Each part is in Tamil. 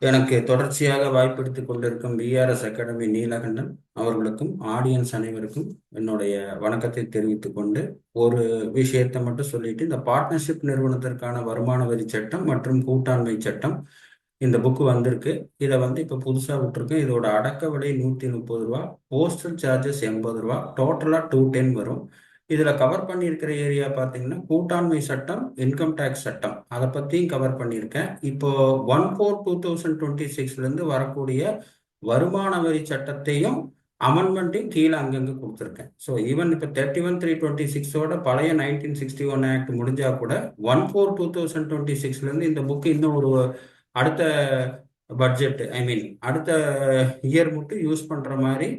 எனக்கு தொடர்ச்சியாக வாய்ப்பெடுத்துக் கொண்டிருக்கும் விஆர்எஸ் அகாடமி நீலகண்டன் அவர்களுக்கும் ஆடியன்ஸ் அனைவருக்கும் என்னுடைய வணக்கத்தை தெரிவித்துக் கொண்டு ஒரு விஷயத்தை மட்டும் சொல்லிட்டு, இந்த பார்ட்னர்ஷிப் நிறுவனத்திற்கான வருமான வரி சட்டம் மற்றும் கூட்டாண்மை சட்டம் இந்த புக்கு வந்திருக்கு. இதை இப்போ புதுசாக விட்டுருக்கேன். இதோட அடக்க விலை 130 ரூபா, போஸ்டல் சார்ஜஸ் 80 ரூபா, டோட்டலாக 210 வரும். இதில் கவர் பண்ணியிருக்கிற ஏரியா பார்த்தீங்கன்னா கூட்டாண்மை சட்டம், இன்கம் டேக்ஸ் சட்டம், அதை பற்றியும் கவர் பண்ணியிருக்கேன். இப்போ 1/4/2026 வரக்கூடிய வருமான வரி சட்டத்தையும் அமெண்ட்மெண்ட்டையும் கீழே அங்கங்கே கொடுத்துருக்கேன். ஸோ ஈவன் இப்போ 31/3/26 பழைய 1961 ஆக்ட் முடிஞ்சா கூட 1/4/2026 இந்த புக்கு இன்னும் ஒரு அடுத்த பட்ஜெட், ஐ மீன் அடுத்த இயர் மட்டும் யூஸ் பண்ணுற மாதிரி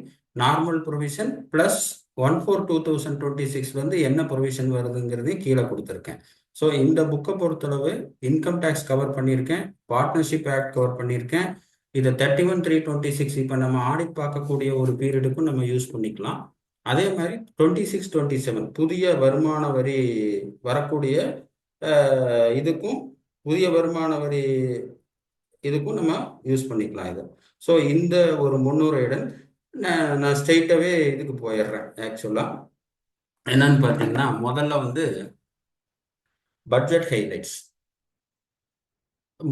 நார்மல் ப்ரொவிஷன் ப்ளஸ் 1/4/2026 என்ன ப்ரொவிஷன் வருதுங்கிறதையும் கீழே கொடுத்துருக்கேன். ஸோ இந்த புக்கை பொறுத்தளவு இன்கம் டேக்ஸ் கவர் பண்ணியிருக்கேன், பார்ட்னர்ஷிப் ஆக்ட் கவர் பண்ணியிருக்கேன். இதை 31/3/26 இப்போ நம்ம ஆடிட் பார்க்கக்கூடிய ஒரு பீரியடுக்கும் நம்ம யூஸ் பண்ணிக்கலாம். அதே மாதிரி 26/27 புதிய வருமான வரி வரக்கூடிய இதுக்கும் புதிய வருமான வரி இதுக்கும் நம்ம யூஸ் பண்ணிக்கலாம் இதை. ஸோ இந்த ஒரு முன்னுரையுடன் நான் ஸ்ட்ரெயிட்டாகவே இதுக்கு போயிடுறேன். ஆக்சுவலாக என்னன்னு பார்த்தீங்கன்னா, முதல்ல பட்ஜெட் ஹைலைட்ஸ்.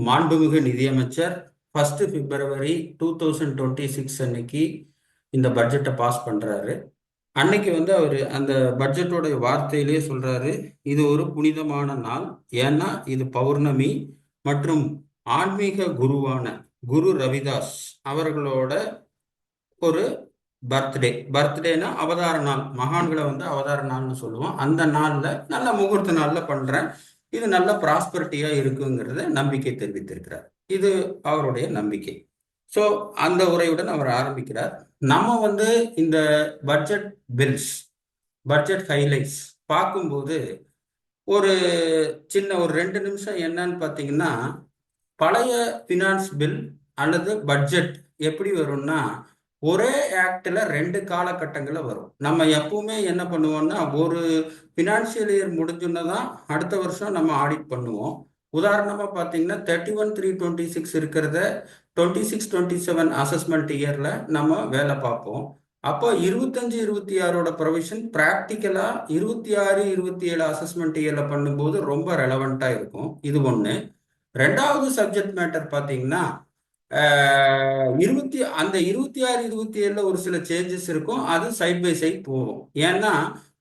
மாண்புமிகு நிதியமைச்சர் 1 பிப்ரவரி 2026 அன்னைக்கு இந்த பட்ஜெட்டை பாஸ் பண்ணுறாரு. அன்னைக்கு அவர் அந்த பட்ஜெட்டோடைய வார்த்தையிலே சொல்றாரு, இது ஒரு புனிதமான நாள். ஏன்னா இது பௌர்ணமி மற்றும் ஆன்மீக குருவான குரு ரவிதாஸ் அவர்களோட ஒரு பர்த்டேனா அவதார நாள். மகான்களை அவதார நாள்னு சொல்லுவோம். அந்த நாள்ல நல்ல முகூர்த்த நாள்ல பண்றேன், இது நல்ல ப்ராஸ்பரிட்டியா இருக்குங்கிறத நம்பிக்கை தெரிவித்திருக்கிறார். இது அவருடைய நம்பிக்கை. ஸோ அந்த உரையுடன் அவர் ஆரம்பிக்கிறார். நம்ம இந்த பட்ஜெட் பில்ஸ், பட்ஜெட் ஹைலைட்ஸ் பார்க்கும்போது ஒரு சின்ன ஒரு 2 நிமிஷம் என்னன்னு பார்த்தீங்கன்னா, பழைய ஃபினான்ஸ் பில் அல்லது பட்ஜெட் எப்படி வரும்னா, ஒரே ஆக்டில் 2 காலகட்டங்களில் வரும். நம்ம எப்பவுமே என்ன பண்ணுவோம்னா, ஒரு ஃபினான்ஷியல் இயர் முடிஞ்சுன்னு தான் அடுத்த வருஷம் நம்ம ஆடிட் பண்ணுவோம். உதாரணமாக பார்த்தீங்கன்னா 31/3/26 இருக்கிறத 26/27 அசஸ்மெண்ட் இயரில் நம்ம வேலை பார்ப்போம். அப்போ 25/26 ப்ரொவிஷன் ப்ராக்டிக்கலாக 26/27 அசஸ்மெண்ட் இயரில் பண்ணும்போது ரொம்ப ரெலவெண்ட்டாக இருக்கும். இது ஒன்று. ரெண்டாவது சப்ஜெக்ட் மேட்டர் பார்த்தீங்கன்னா, அந்த 26/27 ஒரு சில சேஞ்சஸ் இருக்கும். அது சைட் பை சைட் போகும். ஏன்னா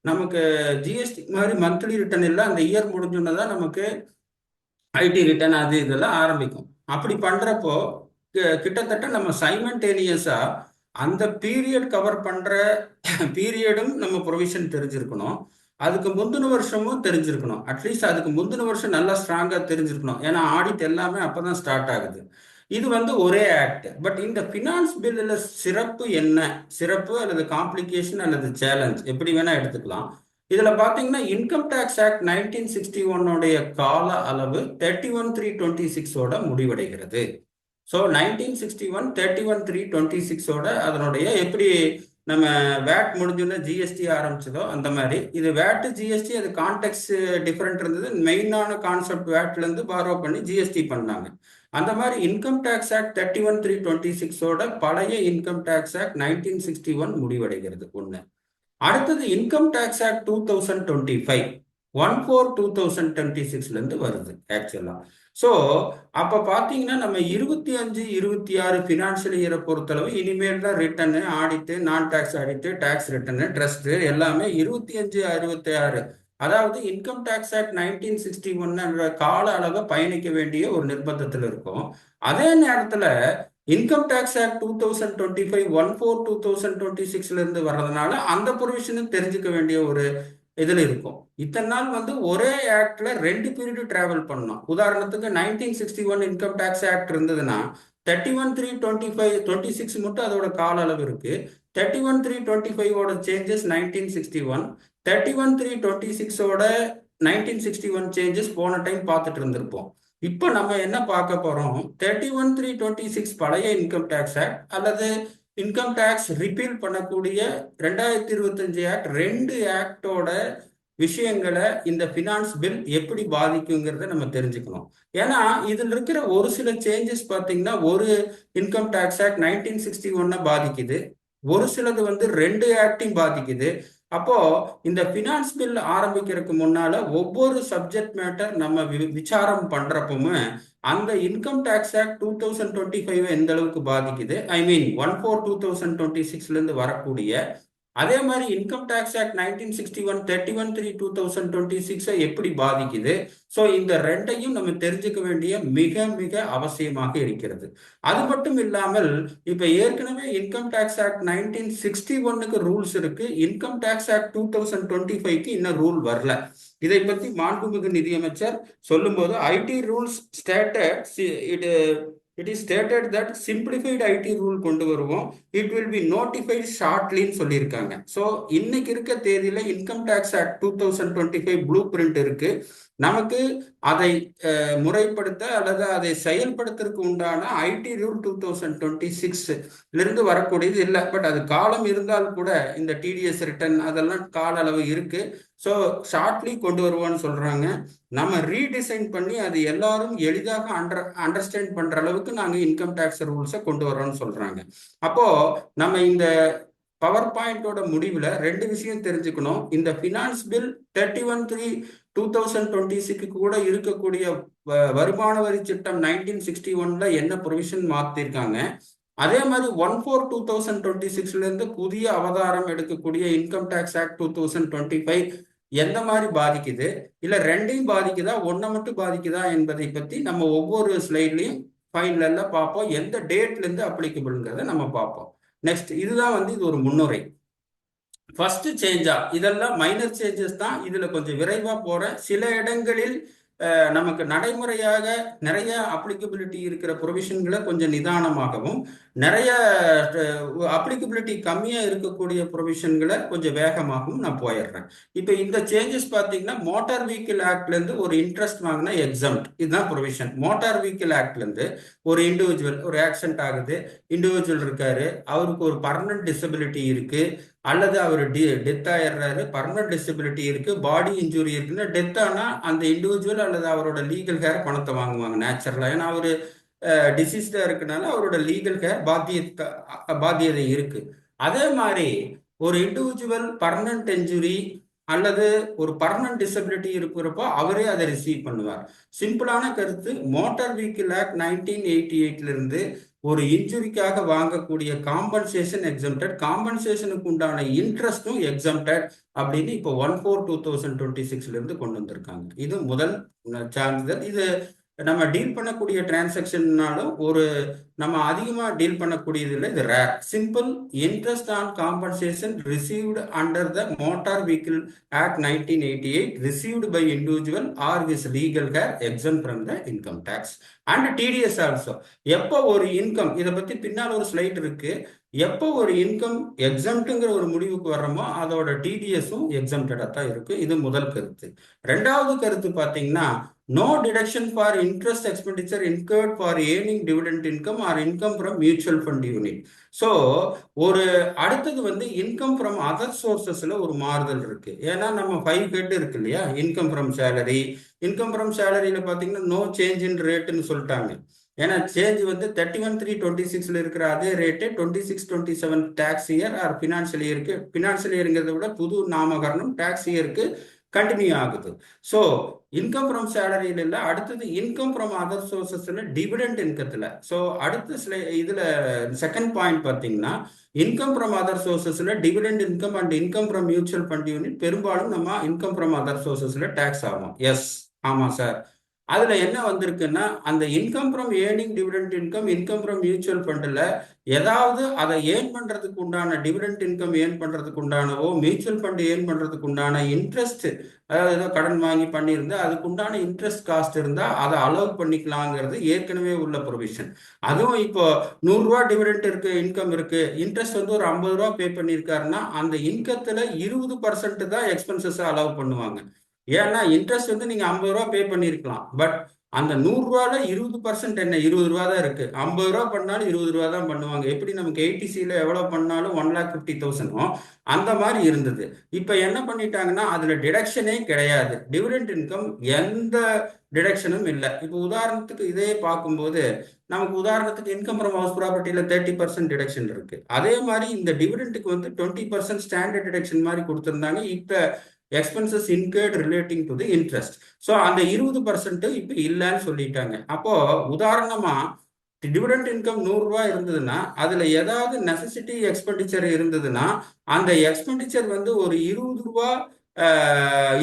நமக்கு ஜிஎஸ்டி மாதிரி மந்த்லி ரிட்டர்ன் இல்லை, அந்த இயர் முடிஞ்சோன்னு தான் நமக்கு ஐடி ரிட்டர்ன் அது இதெல்லாம் ஆரம்பிக்கும். அப்படி பண்றப்போ கிட்டத்தட்ட நம்ம சைமல்டேனியஸா அந்த பீரியட் கவர் பண்ற பீரியடும் நம்ம ப்ரொவிஷன் தெரிஞ்சிருக்கணும். அதுக்கு முந்தின வருஷமும் தெரிஞ்சிருக்கணும். அட்லீஸ்ட் அதுக்கு முந்தின வருஷம் நல்லா ஸ்ட்ராங்கா தெரிஞ்சிருக்கணும். ஏன்னா ஆடிட் எல்லாமே அப்பதான் ஸ்டார்ட் ஆகுது. இது ஒரே ஆக்ட். பட் இந்த ஃபினான்ஸ் பில்லுல சிறப்பு என்ன, சிறப்பு அல்லது காம்ப்ளிகேஷன் அல்லது சேலஞ்ச் எப்படி வேணா எடுத்துக்கலாம். இதுல பாத்தீங்கன்னா இன்கம் டேக்ஸ் ஆக்ட் 1961 கால அளவு 31/3/26 முடிவடைகிறது. ஸோ 1961 31/3/26 அதனுடைய எப்படி நம்ம வேட் முடிஞ்சோன்னா ஜிஎஸ்டி ஆரம்பிச்சதோ அந்த மாதிரி இது வேட் ஜிஎஸ்டி, அது கான்டெக்ட் டிஃப்ரெண்ட் இருந்தது. மெயினான கான்செப்ட் வேட்ல இருந்து பாரோ பண்ணி ஜிஎஸ்டி பண்ணாங்க. அந்த மாதிரி இன்கம் டேக்ஸ் ஆக்ட் 31/3/26 பழைய இன்கம் டேக்ஸ் ஆக்ட் 1961 முடிவடைகிறது. ஒன்று. அடுத்தது இன்கம் டேக்ஸ் ஆக்ட் 2025 1/4/2026 வருது ஆக்சுவலா. ஸோ அப்ப பாத்தீங்கன்னா நம்ம 25/26 ஃபினான்ஷியல் இயரை பொறுத்தளவு இனிமேல் தான் ரிட்டர்னு, ஆடிட்டு, நான் டாக்ஸ் ஆடிட்டு, டாக்ஸ் ரிட்டர்னு, ட்ரஸ்ட் எல்லாமே 25/26, அதாவது இன்கம் டேக்ஸ் ஆக்ட் 1961 கால அளவை பயணிக்க வேண்டிய ஒரு நிர்பந்தத்தில் இருக்கும். அதே நேரத்துல இன்கம் டேக்ஸ் ஆக்ட் 2025 1/4/2026 வர்றதுனால அந்த ப்ரொவிஷனும் தெரிஞ்சுக்க வேண்டிய ஒரு இதுல இருக்கும். இத்தனை நாள் ஒரே ஆக்ட்ல 2 பீரியட் டிராவல் பண்ணணும். உதாரணத்துக்கு 1961 இன்கம் டேக்ஸ் ஆக்ட் இருந்ததுன்னா 31/3/25 மட்டும் அதோட கால அளவு இருக்கு. 31/3/25 சேஞ்சஸ் 1961, 31/3/26 1961 சேஞ்சஸ் போன டைம் பார்த்துட்டு இருந்திருப்போம். இப்போ நம்ம என்ன பார்க்க போறோம், 31/3/26 பழைய இன்கம் டேக்ஸ் ஆக்ட் அல்லது இன்கம் டேக்ஸ் ரிப்பீல் பண்ணக்கூடிய 2025 ஆக்ட், 2 ஆக்டோட விஷயங்களை இந்த ஃபினான்ஸ் பில் எப்படி பாதிக்குங்கிறத நம்ம தெரிஞ்சுக்கணும். ஏன்னா இதில் இருக்கிற ஒரு சில சேஞ்சஸ் பார்த்தீங்கன்னா ஒரு இன்கம் டேக்ஸ் ஆக்ட் 1961 பாதிக்குது, ஒரு சிலது வந்து ரெண்டு ஆக்டையும் பாதிக்குது. அப்போ இந்த ஃபினான்ஸ் பில் ஆரம்பிக்கிறதுக்கு முன்னால ஒவ்வொரு சப்ஜெக்ட் மேட்டர் நம்ம விசாரம் பண்றப்பவுமே அந்த இன்கம் டேக்ஸ் ஆக்ட் 2025 எந்த அளவுக்கு பாதிக்குது, ஐ மீன் 1/4/2026 இருந்து வரக்கூடிய, அதே மாதிரி இன்கம் டேக்ஸ் ஆக்ட் 1961 31/3/2026 எப்படி பாதிக்குது. ஸோ இந்த ரெண்டையும் நம்ம தெரிஞ்சுக்க வேண்டிய மிக மிக அவசியமாக இருக்கிறது. அது மட்டும் இல்லாமல் இப்ப ஏற்கனவே இன்கம் டேக்ஸ் ஆக்ட் 1961க்கு ரூல்ஸ் இருக்கு, இன்கம் டேக்ஸ் ஆக்ட் 2025க்கு இன்னும் ரூல் வரல. இதை பத்தி மாண்புமிகு நிதியமைச்சர் சொல்லும்போது IT rules stated it is stated that simplified IT rule கொண்டு வருவோம், இட் வில் பி நோட்டிஃபைட் ஷார்ட்லின்னு சொல்லியிருக்காங்க. ஸோ இன்னைக்கு இருக்க தேதியில income tax act 2025 blueprint இருக்கு. நமக்கு அதை முறைப்படுத்த அல்லது அதை செயல்படுத்துறதுக்கு உண்டான ஐடி ரூல் 2026 இருந்து வரக்கூடியது இல்லை. பட் அது காலம் இருந்தால் கூட இந்த டிடிஎஸ் ரிட்டர்ன் அதெல்லாம் கால அளவு இருக்கு. ஸோ ஷார்ட்லி கொண்டு வருவோன்னு சொல்றாங்க. நம்ம ரீடிசைன் பண்ணி அது எல்லாரும் எளிதாக அண்டர்ஸ்டாண்ட் பண்ற அளவுக்கு நாங்க இன்கம் டேக்ஸ் ரூல்ஸை கொண்டு வரோம்னு சொல்றாங்க. அப்போ நம்ம இந்த பவர் பாயிண்டோட முடிவுல ரெண்டு விஷயம் தெரிஞ்சுக்கணும். இந்த ஃபினான்ஸ் பில் 31/3/2026 கூட இருக்கக்கூடிய வருமான வரி சட்டம் 1961 என்ன ப்ரொவிஷன் மாத்திருக்காங்க, அதே மாதிரி 1/4/2026 இருந்து புதிய அவதாரம் எடுக்கக்கூடிய இன்கம் டேக்ஸ் ஆக்ட் 2025 எந்த மாதிரி பாதிக்குது, இல்ல ரெண்டையும் பாதிக்குதா ஒன்ன மட்டும் பாதிக்குதா என்பதை பத்தி நம்ம ஒவ்வொரு ஸ்லைட்லயும் ஃபைனல்ல பார்ப்போம். எந்த டேட்ல இருந்து அப்ளிகபிள்ங்கிறத நம்ம பார்ப்போம். நெக்ஸ்ட் இதுதான் வந்து இது ஒரு முன்னுரை. ஃபர்ஸ்ட் சேஞ்சா இதெல்லாம் மைனர் சேஞ்சஸ் தான், இதுல கொஞ்சம் விரைவா போறேன். சில இடங்களில் நமக்கு நடைமுறையாக நிறைய அப்ளிகபிலிட்டி இருக்கிற ப்ரொவிஷன்களை கொஞ்சம் நிதானமாகவும், நிறைய அப்ளிகபிலிட்டி கம்மியா இருக்கக்கூடிய ப்ரொவிஷன்களை கொஞ்சம் வேகமாகவும் நான் போயிடுறேன். இப்போ இந்த சேஞ்சஸ் பார்த்தீங்கன்னா மோட்டார் வெஹிக்கிள் ஆக்ட்ல இருந்து ஒரு இன்ட்ரெஸ்ட் வாங்கினா எக்ஸம்ட், இதுதான் ப்ரொவிஷன். மோட்டார் வெஹிக்கிள் ஆக்ட்ல இருந்து ஒரு இண்டிவிஜுவல் ஒரு ஆக்சிடென்ட் ஆகுது, இண்டிவிஜுவல் இருக்காரு, அவருக்கு ஒரு பர்மனன்ட் டிசபிலிட்டி இருக்கு, அல்லது அவர் டெத் ஆயிடுறாரு, பர்மனன்ட் டிசபிலிட்டி இருக்கு, பாடி இன்ஜுரி இருக்குன்னா டெத் ஆனா அந்த இண்டிவிஜுவல் அல்லது அவரோட லீகல் ஹேர் பணத்தை வாங்குவாங்க நேச்சுரலா. ஏன்னா அவரு டிசீஸ்டா இருக்கனால அவரோட லீகல் ஹேர் பாத்தியதை இருக்கு. அதே மாதிரி ஒரு இண்டிவிஜுவல் பர்மனன்ட் இன்ஜுரி அல்லது ஒரு பர்மனன்ட் டிசபிலிட்டி இருக்கிறப்போ அவரே அதை ரிசீவ் பண்ணுவார். சிம்பிளான கருத்து, மோட்டார் வெஹிக்கிள் ஆக்ட் 1988 இருந்து ஒரு இன்ஜுரிக்காக வாங்கக்கூடிய காம்பன்சேஷன் எக்ஸம்டட், காம்பன்சேஷனுக்கு உண்டான இன்ட்ரெஸ்டும் எக்ஸம்டட் அப்படின்னு இப்போ 1/4/2026 இருந்து கொண்டு வந்திருக்காங்க. இது முதல் சான்றிதழ். இது நம்ம டீல் பண்ணக்கூடிய டிரான்சாக்ஷன்னாலும் ஒரு நம்ம அதிகமா டீல் பண்ணக்கூடியது இல்லை, இது rare. Simple, interest on compensation received under the motor vehicle act 1988 received by individual or his legal heir exempt from the income tax and TDS also. எப்போ ஒரு இன்கம், இதை பத்தி பின்னால் ஒரு ஸ்லைட் இருக்கு, எப்போ ஒரு இன்கம் எக்ஸம்ட்டுங்கிற ஒரு முடிவுக்கு வர்றோமோ அதோட டிடிஎஸும் எக்ஸம்டடா தான் இருக்கு. இது முதல் கருத்து. ரெண்டாவது கருத்து பாத்தீங்கன்னா no deduction for interest expenditure incurred for earning dividend income or income from mutual fund unit. So ஒரு அடுத்தது வந்து இன்கம் ஃப்ரம் அதர் சோர்சஸ்ல ஒரு மாறுதல் இருக்கு. ஏன்னா நம்ம 5 ஹெட் இருக்கு இல்லையா, income from salary, income from சேலரியில பாத்தீங்கன்னா நோ சேஞ்ச் இன் ரேட்டுன்னு சொல்லிட்டாங்க. ஏன்னா சேஞ்ச் வந்து 31/3/26 இருக்கிற அதே rate 26/27 tax year or financial இயருக்கு, பினான்சியல் இயருங்கிறத விட புது நாமகரணம் டாக்ஸ் இயருக்கு கண்டினியூ ஆகுது. ஸோ இன்கம் ஃப்ரம் சேலரியில் இல்லை, அடுத்தது இன்கம் ஃப்ரம் அதர் சோர்சஸ்ல டிவிடெண்ட் இன்கத்துல. ஸோ அடுத்த இதுல செகண்ட் பாயிண்ட் பார்த்தீங்கன்னா இன்கம் ஃப்ரம் அதர் சோர்சஸ்ல dividend income and income from mutual fund unit பெரும்பாலும் நம்ம இன்கம் ஃப்ரம் அதர் சோர்சஸ்ல டாக்ஸ் ஆகும். எஸ், ஆமா சார். அதுல என்ன வந்திருக்குன்னா அந்த income from earning dividend income, income from mutual ஃபண்ட்ல ஏதாவது அதை ஏர்ன் பண்றதுக்கு உண்டான டிவிடெண்ட் இன்கம் ஏர்ன் பண்றதுக்கு உண்டானவோ, மியூச்சுவல் ஃபண்ட் ஏர்ன் பண்றதுக்கு உண்டான இன்ட்ரெஸ்ட், அதாவது ஏதோ கடன் வாங்கி பண்ணியிருந்தா அதுக்கு உண்டான இன்ட்ரெஸ்ட் காஸ்ட் இருந்தா அதை அலோவ் பண்ணிக்கலாங்கிறது ஏற்கனவே உள்ள ப்ரொவிஷன். அதுவும் இப்போ 100 ரூபா டிவிடெண்ட் இருக்கு, இன்கம் இருக்கு, இன்ட்ரெஸ்ட் வந்து ஒரு 50 ரூபா பே பண்ணியிருக்காருன்னா அந்த இன்கத்துல 20% தான் எக்ஸ்பென்சஸ் அலோவ் பண்ணுவாங்க. ஏன்னா இன்ட்ரெஸ்ட் வந்து நீங்க 50 ரூபா பே பண்ணிருக்கலாம், பட் அந்த 100 ரூபால 20% என்ன 20 ரூபா தான் இருக்கு. 50 ரூபா பண்ணாலும் 20 ரூபா தான் பண்ணுவாங்க. எப்படி நமக்கு ஏடிசியில எவ்வளவு பண்ணாலும் 1,50,000 அந்த மாதிரி இருந்தது. இப்ப என்ன பண்ணிட்டாங்கன்னா அதுல டிடக்ஷனே கிடையாது. டிவிடெண்ட் இன்கம் எந்த டிடக்ஷனும் இல்லை. இப்போ உதாரணத்துக்கு இதே பார்க்கும்போது நமக்கு உதாரணத்துக்கு இன்கம் ஃப்ரம் ஹவுஸ் ப்ராப்பர்ட்டியில 30% டிடக்ஷன் இருக்கு. அதே மாதிரி இந்த டிவிடெண்ட்டுக்கு வந்து 20% ஸ்டாண்டர்ட் டிடக்ஷன் மாதிரி கொடுத்துருந்தாங்க. இப்ப expenses incurred relating to the interest. So அந்த 20% இப்போ இல்லைன்னு சொல்லிட்டாங்க. அப்போ உதாரணமா டிவிடெண்ட் இன்கம் 100 ரூபாய் இருந்ததுன்னா அதுல ஏதாவது நெசசிட்டி எக்ஸ்பெண்டிச்சர் இருந்ததுன்னா அந்த எக்ஸ்பெண்டிச்சர் வந்து ஒரு 20 ரூபா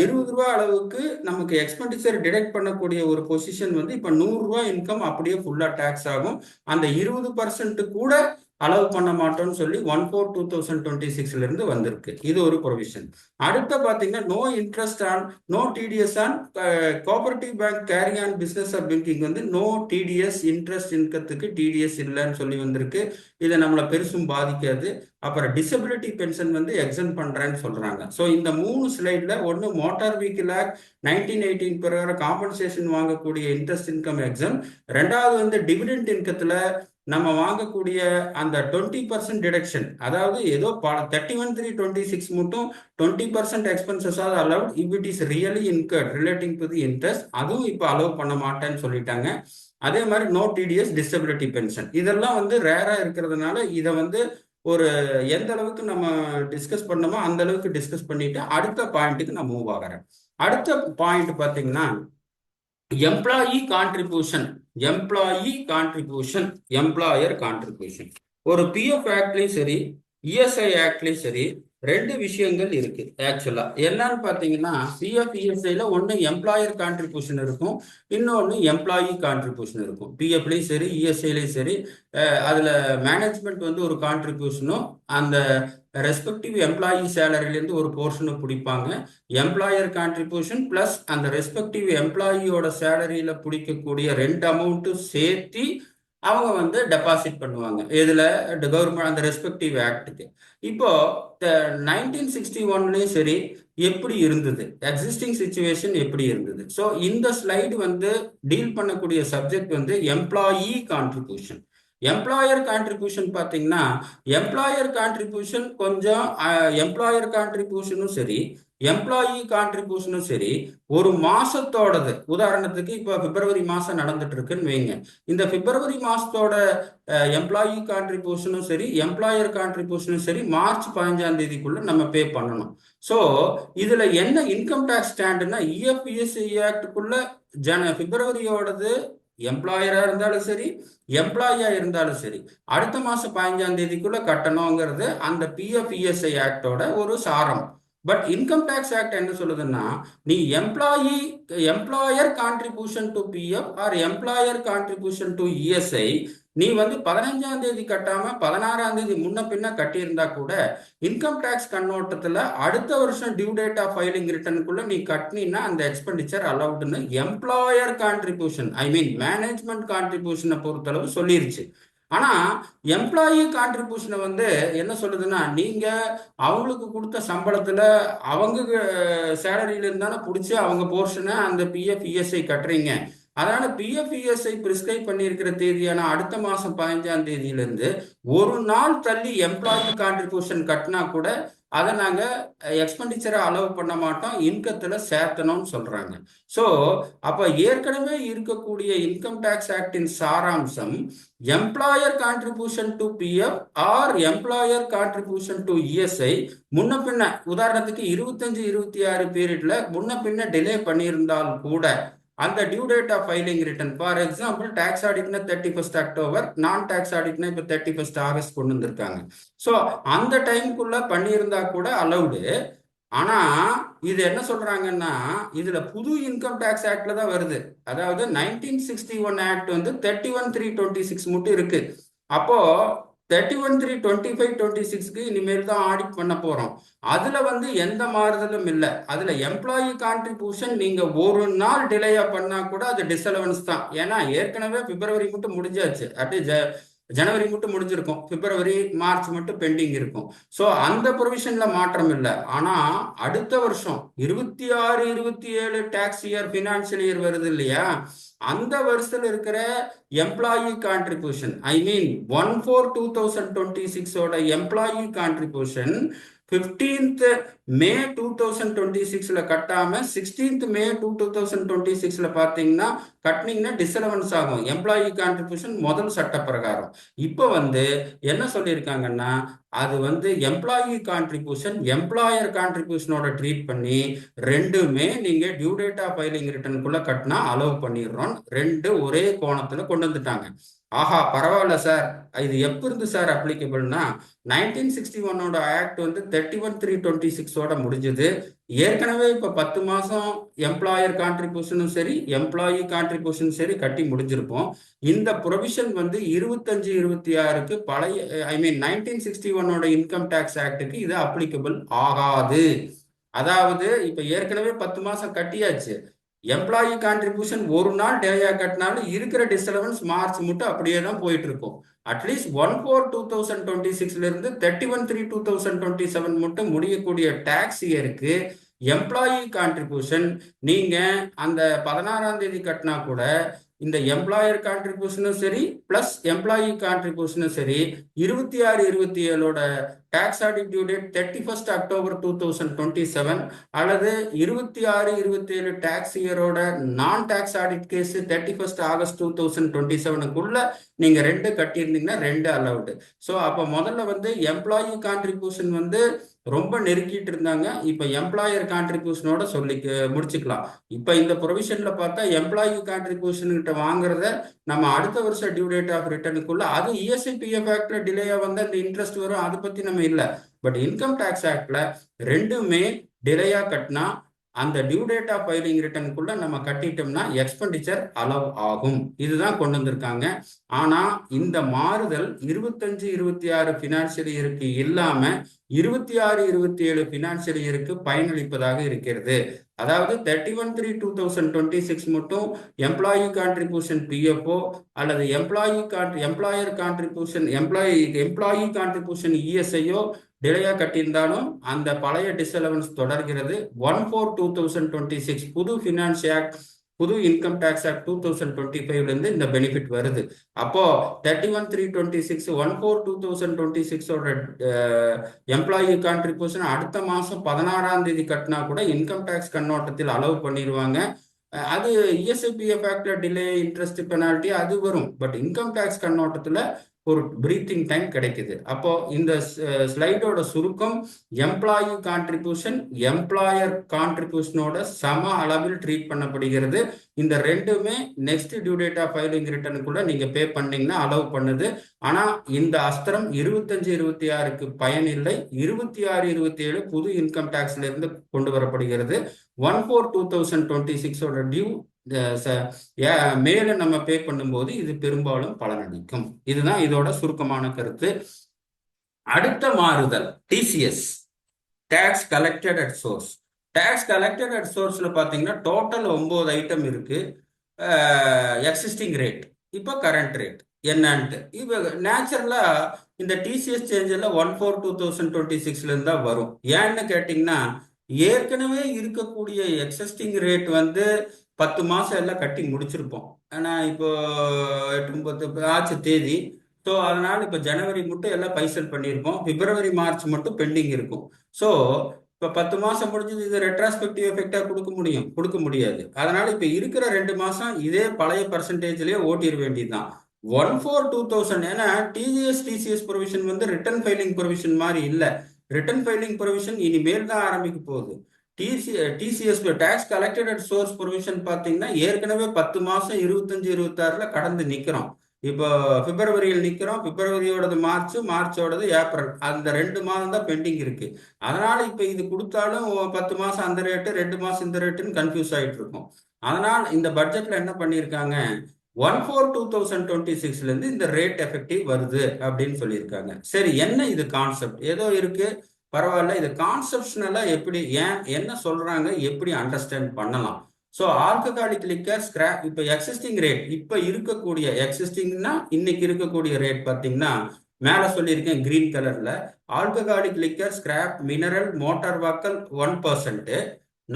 20 ரூபா அளவுக்கு நமக்கு எக்ஸ்பெண்டிச்சர் டிடெக்ட் பண்ணக்கூடிய ஒரு பொசிஷன் வந்து இப்ப 100 ரூபாய் இன்கம் அப்படியே ஃபுல்லா டேக்ஸ் ஆகும். அந்த 20% கூட அலோவ் பண்ண மாட்டோம்னு சொல்லி 1/4/2026 இருந்து வந்திருக்கு. இது ஒரு ப்ரொவிஷன். அடுத்த பாத்தீங்கன்னா no interest on no TDS on cooperative bank carry on business of banking வந்து நோ டிடிஎஸ் இன்ட்ரெஸ்ட் இன்கத்துக்கு டிடிஎஸ் இல்லைன்னு சொல்லி வந்திருக்கு. இதை நம்மளை பெருசும் பாதிக்காது. அப்புறம் டிசபிலிட்டி பென்ஷன் வந்து எக்ஸன் பண்றேன்னு சொல்றாங்க. ஸோ இந்த 3 ஸ்லைட்ல ஒன்று மோட்டார் வெஹிக்கிள் ஆக்ட் 1918 பிரகாரம் காம்பன்சேஷன் வாங்கக்கூடிய இன்ட்ரெஸ்ட் இன்கம் எக்ஸம், ரெண்டாவது வந்து டிவிடெண்ட் இன்கத்துல நம்ம வாங்கக்கூடிய அந்த 20% டிடக்ஷன், அதாவது ஏதோ 31/3/26 மட்டும் 20% expenses R allowed if it is really incurred relating to the interest, அதுவும் இப்போ அலோவ் பண்ண மாட்டேன்னு சொல்லிட்டாங்க. அதே மாதிரி நோ டிடிஎஸ் டிசபிலிட்டி பென்ஷன் இதெல்லாம் வந்து ரேரா இருக்கிறதுனால இதை வந்து ஒரு எந்த அளவுக்கு நம்ம டிஸ்கஸ் பண்ணோமோ அந்த அளவுக்கு டிஸ்கஸ் பண்ணிட்டு அடுத்த பாயிண்ட்டுக்கு நான் மூவ் ஆகிறேன். அடுத்த பாயிண்ட் பார்த்தீங்கன்னா எம்ப்ளாயி கான்ட்ரிபியூஷன், எம்ப்ளாயர் கான்ட்ரிபியூஷன். ஒரு பிஎஃப் ஆக்ட்லயும் சரி இஎஸ்ஐ ஆக்ட்லயும் சரி ரெண்டு விஷயங்கள் இருக்கு. ஆக்சுவலா என்னன்னு பாத்தீங்கன்னா பிஎஃப் இஎஸ்ஐல ஒன்னு எம்ப்ளாயர் கான்ட்ரிபியூஷன் இருக்கும், இன்னொன்னு எம்ப்ளாயி கான்ட்ரிபியூஷன் இருக்கும். பிஎஃப்லயும் சரி இஎஸ்ஐலயும் சரி அதுல மேனேஜ்மெண்ட் வந்து ஒரு கான்ட்ரிபியூஷனும் அந்த ரெஸ்பெக்டிவ் எம்ப்ளாயி சேலரியிலேருந்து ஒரு போர்ஷனும் பிடிப்பாங்க. எம்ப்ளாயர் கான்ட்ரிபியூஷன் பிளஸ் அந்த ரெஸ்பெக்டிவ் எம்ப்ளாயியோட சேலரியில பிடிக்கக்கூடிய ரெண்டு அமௌண்ட்டும் சேர்த்து அவங்க வந்து டெபாசிட் பண்ணுவாங்க. இதுல கவர்மெண்ட் அந்த ரெஸ்பெக்டிவ் ஆக்டுக்கு. இப்போ 1961லயும் சரி எப்படி இருந்தது, எக்ஸிஸ்டிங் சிச்சுவேஷன் எப்படி இருந்தது. ஸோ இந்த ஸ்லைடு வந்து டீல் பண்ணக்கூடிய சப்ஜெக்ட் வந்து எம்ப்ளாயி கான்ட்ரிபியூஷன். எம்ப்ளாயர் கான்ட்ரிபியூஷன் பார்த்தீங்கன்னா எம்ப்ளாயர் கான்ட்ரிபியூஷன் கொஞ்சம் எம்ப்ளாயர் கான்ட்ரிபியூஷனும் சரி எம்ப்ளாயி கான்ட்ரிபியூஷனும் சரி ஒரு மாசத்தோடது. உதாரணத்துக்கு இப்போ பிப்ரவரி மாசம் நடந்துட்டு இருக்குன்னு வைங்க. இந்த பிப்ரவரி மாசத்தோட எம்ப்ளாயி கான்ட்ரிபியூஷனும் சரி எம்ப்ளாயர் கான்ட்ரிபியூஷனும் சரி மார்ச் 15ஆம் தேதிக்குள்ள நம்ம பே பண்ணணும். ஸோ இதுல என்ன இன்கம் டேக்ஸ் ஸ்டாண்டுன்னா இஎஃப்இஎஸ்ஐ ஆக்டுக்குள்ள பிப்ரவரியோடது எம்ப்ளாயரா இருந்தாலும் சரி எம்ப்ளாயியா இருந்தாலும் சரி அடுத்த மாசம் 15ஆம் தேதிக்குள்ள கட்டணுங்கிறது அந்த பிஎஃப் இஎஸ்ஐ ஆக்டோட ஒரு சாரம். பட் இன்கம் டேக்ஸ் ஆக்ட் என்ன சொல்லுதுன்னா நீ employer contribution to PF or employer contribution to ESI நீ வந்து 15ஆம் தேதி கட்டாம 16ஆம் தேதி முன்ன பின்ன கட்டியிருந்தா கூட இன்கம் டேக்ஸ் கண்ணோட்டத்துல அடுத்த வருஷம் டியூ டேட் ஆஃப் ஃபைலிங் ரிட்டர்னுக்குள்ள நீ கட்டினா அந்த எக்ஸ்பெண்டிச்சர் அலவுட்னு எம்ப்ளாயர் கான்ட்ரிபியூஷன் ஐ மீன் மேனேஜ்மெண்ட் கான்ட்ரிபியூஷனை பொறுத்தளவு சொல்லிருச்சு. ஆனா எம்ப்ளாயி கான்ட்ரிபியூஷனை வந்து என்ன சொல்லுதுன்னா நீங்க அவங்களுக்கு கொடுத்த சம்பளத்துல அவங்க சேலரியில இருந்தானே பிடிச்சி அவங்க போர்ஷனை அந்த பிஎஃப் இஎஸ்ஐ கட்டுறீங்க. அதனால பிஎஃப் இஎஸ்ஐ பிரிஸ்கிரைப் பண்ணியிருக்கிற தேதியான அடுத்த மாசம் 15ஆம் தேதியிலிருந்து ஒரு நாள் தள்ளி எம்ப்ளாயி கான்ட்ரிபியூஷன் கட்டினா கூட அதை நாங்க எக்ஸ்பெண்டிச்சரை அலோவ் பண்ண மாட்டோம், இன்கத்துல சேர்த்தணும்னு சொல்றாங்க. ஸோ அப்ப ஏற்கனவே இருக்கக்கூடிய இன்கம் டேக்ஸ் ஆக்டின் சாராம்சம் employer contribution to PF or employer contribution to ESI முன்ன பின்ன உதாரணத்துக்கு 25-26 பீரியட்ல முன்ன பின்ன டிலே பண்ணியிருந்தால் கூட அந்த due date of filing return for example tax ஆடிட்னா 31 அக்டோபர், நான் டாக்ஸ் ஆடிட்னா இப்போ 31 ஆகஸ்ட் கொண்டு வந்திருக்காங்க. ஸோ அந்த டைமுக்குள்ள பண்ணியிருந்தா கூட அலவுடு. ஆனா இது என்ன சொல்றாங்கன்னா இதுல புது இன்கம் டேக்ஸ் ஆக்ட்ல தான் வருது. அதாவது 1961 ஆக்ட் வந்து 31/3/26 மட்டும் இருக்கு. அப்போ 31/3/25/26க்கு இனிமேல் தான் ஆடிட் பண்ண போறோம். அதுல வந்து எந்த மாறுதலும் இல்லை. அதுல எம்ப்ளாயி கான்ட்ரிபியூஷன் நீங்க ஒரு நாள் டிலேயா பண்ணா கூட அது டிஸ்அலவன்ஸ் தான். ஏன்னா ஏற்கனவே பிப்ரவரி மட்டும் முடிஞ்சாச்சு, அப்படியே ஜனவரி மட்டும் முடிஞ்சிருக்கும், பிப்ரவரி மார்ச் மட்டும் பெண்டிங் இருக்கும். ஸோ அந்த ப்ரொவிஷன்ல மாற்றம் இல்லை. ஆனா அடுத்த வருஷம் 26-27 டாக்ஸ் இயர் பினான்சியல் இயர் வருது இல்லையா, அந்த வருஷத்துல இருக்கிற எம்ப்ளாயி கான்ட்ரிபியூஷன், ஐ மீன் 1/4/2026 எம்ப்ளாயி கான்ட்ரிபியூஷன் 15th மே 2026 கட்டாம 16th மே 2026 பார்த்தீங்கன்னா கட்டினீங்கன்னா டிஸ்அலவன்ஸ் ஆகும். எம்ப்ளாயி கான்ட்ரிபியூஷன் முதல் சட்ட பிரகாரம். இப்போ என்ன சொல்லியிருக்காங்கன்னா, அது எம்ப்ளாயி கான்ட்ரிபியூஷன் எம்ப்ளாயர் கான்ட்ரிபியூஷனோட ட்ரீட் பண்ணி ரெண்டுமே நீங்க டியூ டேட் ஆஃப் ஃபைலிங் ரிட்டர்னுக்குள்ள கட்டினா அலோவ் பண்ணிடுறோம். ரெண்டு ஒரே கோணத்துல கொண்டு வந்துட்டாங்க. ஆஹா, பரவாயில்ல சார், இது எப்ப இருந்து சார் அப்ளிகபிள்னா 1961 ஆக்ட் 31/3/26 முடிஞ்சது. ஏற்கனவே இப்ப 10 மாசம் எம்ப்ளாயர் கான்ட்ரிபியூஷனும் சரி எம்ப்ளாயி கான்ட்ரிபியூஷன் சரி கட்டி முடிஞ்சிருப்போம். இந்த ப்ரொவிஷன் 25-26க்கு பழைய, ஐ மீன் 1961 இன்கம் டேக்ஸ் ஆக்டுக்கு இது அப்ளிகபிள் ஆகாது. அதாவது இப்ப ஏற்கனவே 10 மாசம் கட்டியாச்சு. எம்ப்ளாயி கான்ட்ரிபியூஷன் ஒரு நாள் டேயா கட்டினாலும் இருக்கிற டிஸ்அலவன்ஸ் மார்ச் மட்டும் அப்படியே தான் போயிட்டு இருக்கும். அட்லீஸ்ட் 1/4/2026 இருந்து 31/3/2027 மட்டும் முடியக்கூடிய டாக்ஸ் இயருக்கு எம்ப்ளாயி கான்ட்ரிபியூஷன் நீங்க அந்த 16ஆம் தேதி கட்டினா கூட இந்த எம்ப்ளாயர் கான்ட்ரிபியூஷனும் சரி பிளஸ் எம்ப்ளாயி கான்ட்ரிபியூஷனும் சரி 26-27 tax audit due date 31 October 2027 அல்லது 26-27 டாக்ஸ் இயரோட non tax audit case 31 August 2027க்குள்ள நீங்க ரெண்டு கட்டியிருந்தீங்கன்னா ரெண்டு அலவுடு. ஸோ அப்போ முதல்ல எம்ப்ளாயி கான்ட்ரிபியூஷன் ரொம்ப நெருக்கிட்டு இருந்தாங்க. இப்ப எம்ப்ளாயர் கான்ட்ரிபியூஷனோட சொல்லி முடிச்சுக்கலாம். இப்ப இந்த ப்ரொவிஷன்ல பார்த்தா எம்ப்ளாயி கான்ட்ரிபியூஷன் கிட்ட வாங்குறத நம்ம அடுத்த வருஷம் டியூ டேட் ஆஃப் ரிட்டர்னுக்குள்ள, அது இஎஸ்ஐ பிஎஃப் ஆக்ட்ல டிலேயா அந்த இன்ட்ரெஸ்ட் வரும், அதை பத்தி நம்ம இல்லை. பட் இன்கம் டேக்ஸ் ஆக்ட்ல ரெண்டுமே டிலேயா கட்டினா அந்த டியூ டேட் ஆஃப் ஃபைலிங் ரிட்டர்னுக்குள்ள நம்ம கட்டிட்டோம்னா எக்ஸ்பெண்டிச்சர் அலவ் ஆகும். இதுதான் கொண்டு வந்திருக்காங்க. ஆனா இந்த மாறுதல் 25-26 பினான்சியல் இயருக்கு இல்லாம 26-27 பினான்சியல் இயருக்கு பயனளிப்பதாக இருக்கிறது. அதாவது 31/3/2026 மட்டும் எம்ப்ளாயி கான்ட்ரிபியூஷன் பிஎஃப்ஓ அல்லது எம்ப்ளாயர் கான்ட்ரிபியூஷன் எம்ப்ளாயி கான்ட்ரிபியூஷன் இஎஸ்ஐயோ டிலேயா கட்டியிருந்தாலும் அந்த பழைய டிஸ்அலவன்ஸ் தொடர்கிறது. 1/4/2026 புது ஃபினான்ஸ் ஆக்ட், புது இன்கம் டேக்ஸ் ஆக்ட் 2025 இருந்து இந்த பெனிஃபிட் வருது. அப்போ 31/3/26 1/4/2026 எம்ப்ளாயி கான்ட்ரிபியூஷன் அடுத்த மாசம் 16ஆம் தேதி கட்டினா கூட இன்கம் டேக்ஸ் கண்ணோட்டத்தில் அலோவ் பண்ணிடுவாங்க. அது இஎஸ்ஐபிஎஃப் ஆக்ட்ல டிலே இன்ட்ரெஸ்ட் பெனால்ட்டி அது வரும். பட் இன்கம் டேக்ஸ் கண்ணோட்டத்துல ஒரு பிரீத்திங் டைம் கிடைக்குது. அப்போ இந்த ஸ்லைடோட சுருக்கம், எம்ப்ளாயி கான்ட்ரிபியூஷன் எம்ப்ளாயர் கான்ட்ரிபியூஷனோட சம அளவில் ட்ரீட் பண்ணப்படுகிறது. இந்த ரெண்டுமே next due date of filing ரிட்டர்னுக்குள்ள நீங்க பே பண்ணீங்கன்னா அலோவ் பண்ணுது. ஆனா இந்த அஸ்திரம் 25-26க்கு பயனில்லை. 26-27 புது இன்கம் டேக்ஸ்ல இருந்து கொண்டு வரப்படுகிறது. 1/4/2026 டியூ மேல நம்ம பே பண்ணும்போது இது பெரும்பாலும் பலனளிக்கும். இதுதான் இதோட சுருக்கமான கருத்து. அடுத்த மாறுதல் TCS, tax collected at source. Tax collected at சோர்ஸ்ல பாத்தீங்கன்னா டோட்டல் 9 ஐட்டம் இருக்கு. எக்ஸிஸ்டிங் ரேட், இப்போ கரண்ட் ரேட் என்னன்ட்டு இப்போ நேச்சுரலா இந்த டிசிஎஸ் சேஞ்ச் எல்லாம் 1/4/2026 இருந்தா வரும். ஏன்னு கேட்டீங்கன்னா ஏற்கனவே இருக்கக்கூடிய எக்ஸிஸ்டிங் ரேட் 10 மாசம் எல்லாம் கட்டி முடிச்சிருப்போம். ஆனா இப்போ 8-9 ஆச்சு தேதி. ஸோ அதனால இப்போ ஜனவரி மட்டும் எல்லாம் பைசல் பண்ணியிருப்போம். பிப்ரவரி மார்ச் மட்டும் பெண்டிங் இருக்கும். ஸோ இப்போ 10 மாசம் முடிஞ்சது, இது ரெட்ராஸ்பெக்டிவ் எஃபெக்டா கொடுக்க முடியாது. அதனால இப்போ இருக்கிற 2 மாசம் இதே பழைய பர்சன்டேஜ்லயே ஓட்டிட வேண்டியதுதான். 1/4/2000. ஏன்னா TCS provision return filing provision மாதிரி இல்லை. ரிட்டர்ன் ஃபைலிங் ப்ரொவிஷன் இனிமேல் தான் ஆரம்பிக்க போகுது. TCS tax collected at source provision பார்த்தீங்கன்னா ஏற்கனவே 10 மாசம் 25-26ல கடந்து நிற்கிறோம். இப்போ பிப்ரவரியில் நிற்கிறோம். பிப்ரவரியோடது மார்ச், மார்ச்சோடது ஏப்ரல், அந்த 2 மாதம் தான் பெண்டிங் இருக்கு. அதனால இப்போ இது கொடுத்தாலும் 10 மாசம் அந்த ரேட்டு, 2 மாசம் இந்த ரேட்டுன்னு கன்ஃபியூஸ் ஆகிட்டு இருக்கும். அதனால் இந்த பட்ஜெட்ல என்ன பண்ணியிருக்காங்க, 1/4/2026 இருந்து இந்த ரேட் எஃபெக்டிவ் வருது அப்படின்னு சொல்லியிருக்காங்க. சரி, என்ன இது கான்செப்ட் ஏதோ இருக்கு, பரவாயில்ல. இது கான்செப்ஷனலா எப்படி, ஏன், என்ன சொல்றாங்க, எப்படி அண்டர்ஸ்டாண்ட் பண்ணலாம். ஸோ ஆல்கஹாலிக் லிக்கர் ஸ்கிராப், இப்போ எக்ஸிஸ்டிங் ரேட், இப்போ இருக்கக்கூடிய எக்ஸிஸ்டிங்னா இன்னைக்கு இருக்கக்கூடிய ரேட் பார்த்தீங்கன்னா மேலே சொல்லியிருக்கேன் கிரீன் கலர்ல. Alcoholic liquor scrap mineral motor வாக்கல் 1%,